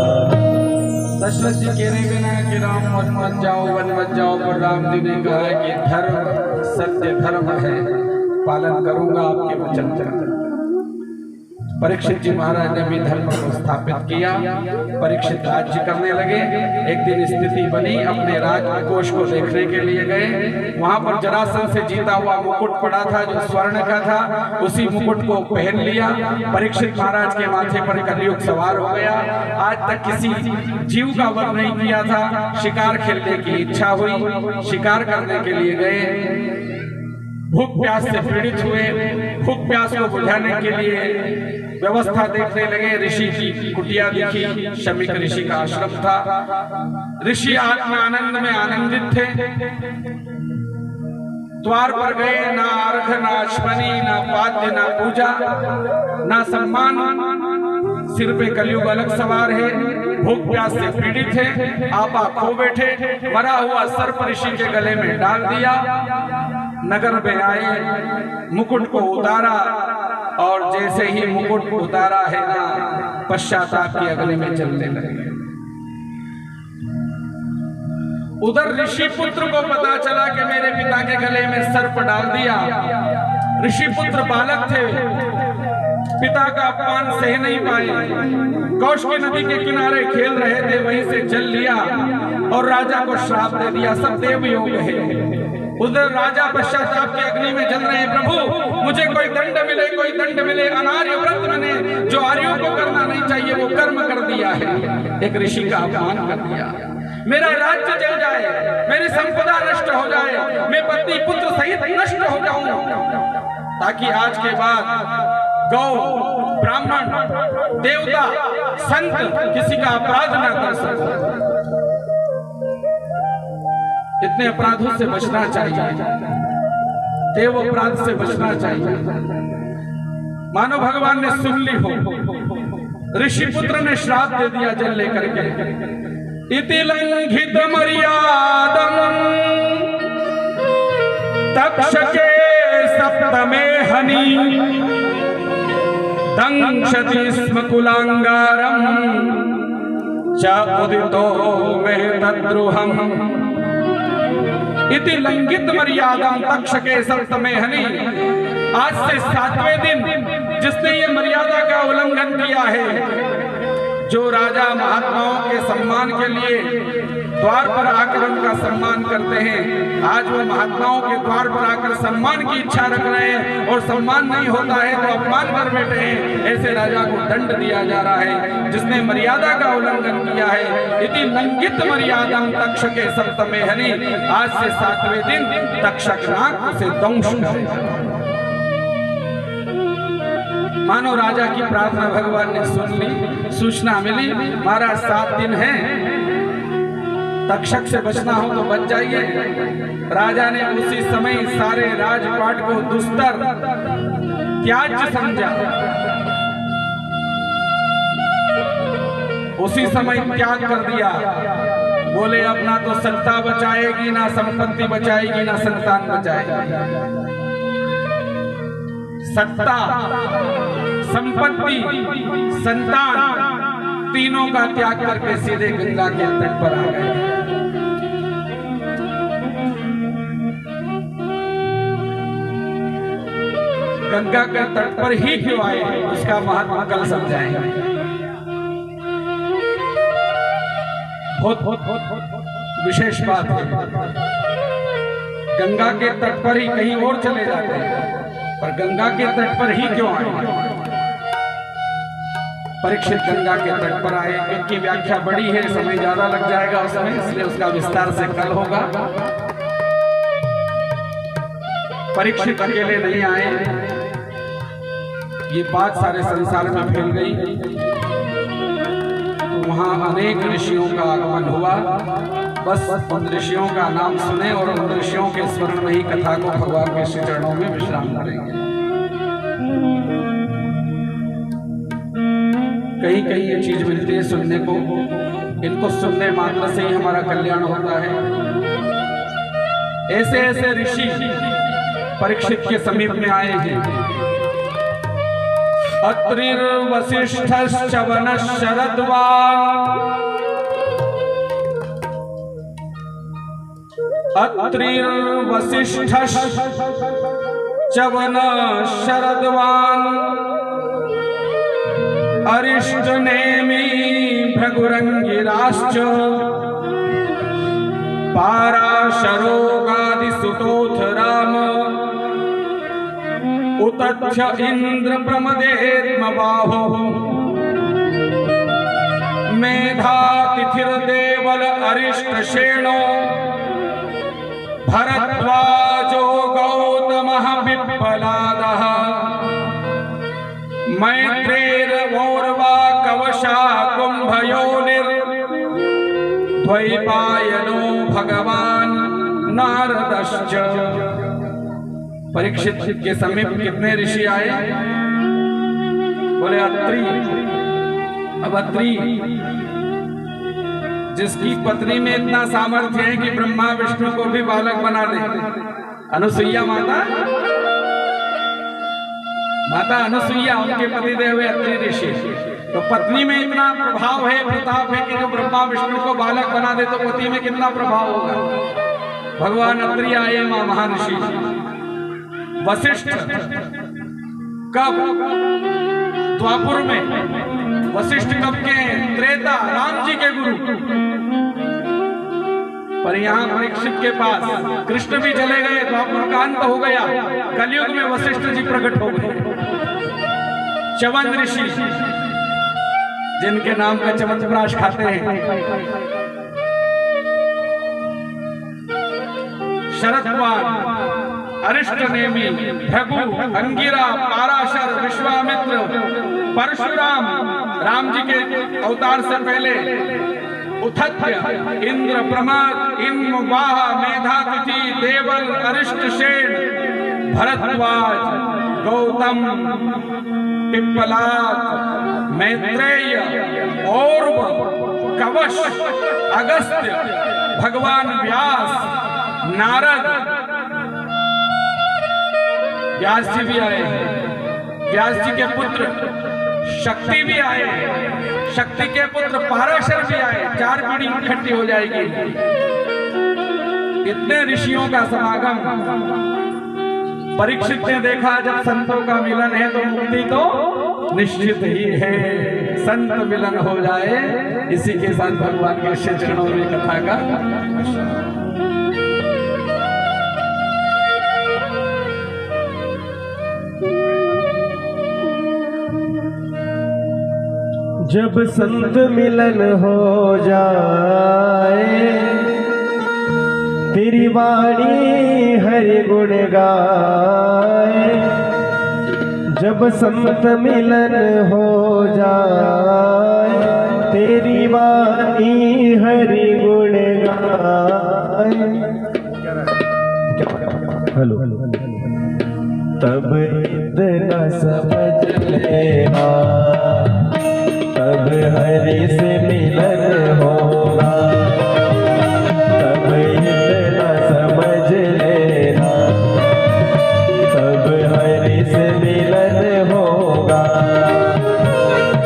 दशरथ जी कह रहे ना कि राम वन मत जाओ, वन मत जाओ, पर राम जी ने कहा कि धर्म सत्य धर्म है, पालन करूंगा आपके वचन का। परीक्षित जी महाराज ने भी धर्म को स्थापित किया। परीक्षित राज्य करने लगे। एक दिन स्थिति बनी, अपने राजकोष को देखने के लिए गए। वहां पर जरासंध से जीता हुआ मुकुट पड़ा था जो स्वर्ण का था, उसी मुकुट को पहन लिया। परीक्षित महाराज के माथे पर कलयुग सवार हो गया। आज तक किसी जीव का वध नहीं किया था। शिकार खेलने की इच्छा हुई, शिकार करने के लिए गए। भूख प्यास से पीड़ित हुए। भूख प्यास को बुझाने के लिए व्यवस्था देखने लगे। ऋषि की कुटिया दिखी, शमीक ऋषि का आश्रम था। ऋषि आत्म आनंद में आनंदित थे। द्वार पर गए, ना अर्घ ना अश्वनी ना पाद्य ना पूजा ना सम्मान, सिर पे कलयुग अलग सवार है, भूख प्यास से पीड़ित है, आपा खो बैठे, मरा हुआ सर्प ऋषि के गले में डाल दिया। नगर में आए, मुकुट को उतारा और जैसे ही मुकुट उतारा है ना, पश्चाताप की अग्नि में जलने लगे। उधर ऋषि पुत्र को पता चला कि मेरे पिता के गले में सर्प डाल दिया। ऋषि पुत्र बालक थे, पिता का अपमान सह नहीं पाए, कौशिकी नदी के किनारे खेल रहे थे, वहीं से जल लिया और राजा को श्राप दे दिया। सब देव योग है। उधर राजा पश्चाताप की अग्नि में जल रहे हैं, प्रभु मुझे कोई दंड मिले, कोई दंड मिले। अनार्य व्रत मैंने जो आर्यों को करना नहीं चाहिए वो कर्म कर दिया है, एक ऋषि का अपमान कर दिया। मेरा राज्य जल जाए, मेरी संपदा नष्ट हो जाए, मैं पत्नी पुत्र सहित नष्ट हो जाऊं, ताकि आज के बाद गौ, ब्राह्मण, देवता, संत किसी का अपराध न कर सके। इतने अपराधों से बचना चाहिए, देव अपराध से बचना चाहिए। मानो भगवान ने सुन ली हो, ऋषि पुत्र ने श्राप दे दिया जल लेकर के। इति लंघित मर्यादम तक्षके सप्तमे हनि दंशति स्म कुलांगारम च उदितो में तद्रुहम। इति लंघित मर्यादम तक्षके सप्तमे हनि। आज से 7वें दिन जिसने ये मर्यादा का उल्लंघन किया है, जो राजा महात्माओं के सम्मान के लिए द्वार पर आकर उनका सम्मान करते हैं, आज वो महात्माओं के द्वार पर आकर सम्मान की इच्छा रख रहे हैं और सम्मान नहीं होता है तो अपमान कर बैठे हैं। ऐसे राजा को दंड दिया जा रहा है जिसने मर्यादा का उल्लंघन किया है। इति लंघित मर्यादम तक्षके सप्तमे हनि। आज से 7वें दिन तक्षक नाग उसे दंश करेगा। मानो राजा की प्रार्थना भगवान ने सुन ली, सूचना मिली, महाराज 7 दिन है, तक्षक से बचना हो तो बच जाइए। राजा ने उसी समय सारे राजपाट को दुस्तर त्याज्य समझा, उसी समय त्याग कर दिया। बोले अब ना तो सत्ता बचाएगी, ना संपत्ति बचाएगी, ना संतान बचाएगी। सत्ता, संपत्ति, संतान तीनों का त्याग करके सीधे गंगा के तट पर आ गए। गंगा के तट पर ही क्यों आए, उसका महत्व कल समझाएंगे। बहुत विशेष बात है। गंगा के तट पर ही कहीं और चले जाते हैं, पर गंगा के तट पर ही क्यों आए? परीक्षित गंगा के तट पर आए। इनकी व्याख्या बड़ी है, समय ज्यादा लग जाएगा उसमें, इसलिए उसका विस्तार से कल होगा। परीक्षित अकेले नहीं आए, ये बात सारे संसार में फैल गई तो वहां अनेक ऋषियों का आगमन हुआ। बस उन ऋषियों का नाम सुने और उन ऋषियों के स्मरण में ही कथा को भगवान के श्री चरणों में विश्राम करेंगे। कहीं कहीं ये चीज मिलती है सुनने को, इनको सुनने मात्र से ही हमारा कल्याण होता है। ऐसे ऐसे ऋषि परीक्षित के समीप में आए हैं। अत्रिर्वसिष्ठश्च वनश्शरद्वान्, अत्रिर्वसिष्ठश्च वनश्शरद्वान्, अरिष्टनेमि भृगुरंगिराश्च, पाराशरोगादिसुतोऽथ राम, उतच्छ इंद्र प्रमदेर्मबाहो, मेधातिथिर्देवल अरिष्टशेनो, भरद्वाजो गौतमः पिप्पलादः मैत्रेरवोर्वा कवशा कुम्भयोनिर्द्वैपायनो भगवान नारदश्च। परीक्षित के समीप कितने ऋषि आए? बोले अत्रि। अब अत्रि जिसकी पत्नी में इतना सामर्थ्य है कि ब्रह्मा विष्णु को भी बालक बना दे, अनुसुईया माता, माता अनुसुईया, उनके पतिदेव हुए अत्रि ऋषि। तो पत्नी में इतना प्रभाव है, प्रताप है कि जो ब्रह्मा विष्णु को बालक बना दे तो पति में कितना प्रभाव होगा। भगवान अत्रि आए महर्षि वशिष्ठ कब? द्वापुर में। वशिष्ठ कब के? त्रेता, राम जी के गुरु। पर यहाँ परीक्षित के पास कृष्ण भी चले गए, द्वापुर का अंत हो गया। कलयुग में वशिष्ठ जी प्रकट हो गए। च्यवन ऋषि, जिनके नाम का च्यवनप्राश खाते हैं। शरद्वान, अरिष्टनेमि, भृगु, अंगिरा, पाराशर, विश्वामित्र, परशुराम, राम जी के अवतार से पहले उथत्य, इंद्र, प्रमाद, इन्मुवाह, मेधातिथि, देवल, अरिष्टसेन, भरद्वाज, गौतम, पिप्पलाद, मैत्रेय, और्व, कवश, अगस्त्य, भगवान व्यास, नारद। व्यास जी भी आए, व्यास जी के पुत्र शक्ति भी आए, शक्ति के पुत्र पाराशर भी आए। 4 पीढ़ी इकट्ठी हो जाएगी। इतने ऋषियों का समागम। परीक्षित ने देखा जब संतों का मिलन है तो मुक्ति तो निश्चित ही है। संत मिलन हो जाए, इसी के साथ भगवान के श्री चरणों में कथा का जब संत मिलन हो जाए, तेरी वाणी हरि गुण गाए। जब संत मिलन हो जाए, तेरी वाणी हरि गुण गाए। हेलो, तब इतना समझ लेना, तब हरि से मिलन होगा। तब इतना समझ लेना, तब हरि से मिलन होगा।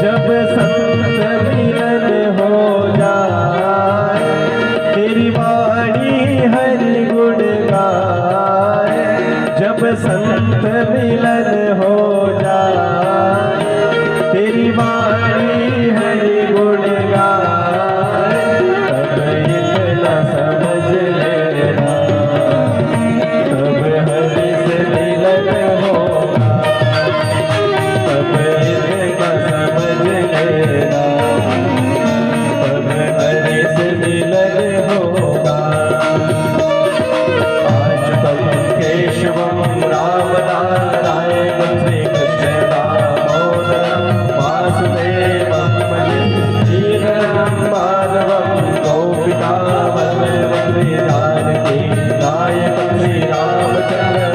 जब संत मिलन हो जाए, तेरी वाणी हरि गुण गाए। जब संत मिलन हो जाए, तेरी वाणी हरि गुण गाए। तब इतना समझ लेना, तब हरि से मिलन होगा। तब इतना समझ लेना, तब हरि से मिलन होगा। आज तम केशवम राम नारायण श्री कृष्ण दामोदरम वासुदेवम श्रीधरम माधवम गोपिका वल्लभम श्री जानकी नायकम श्री रामचंद्र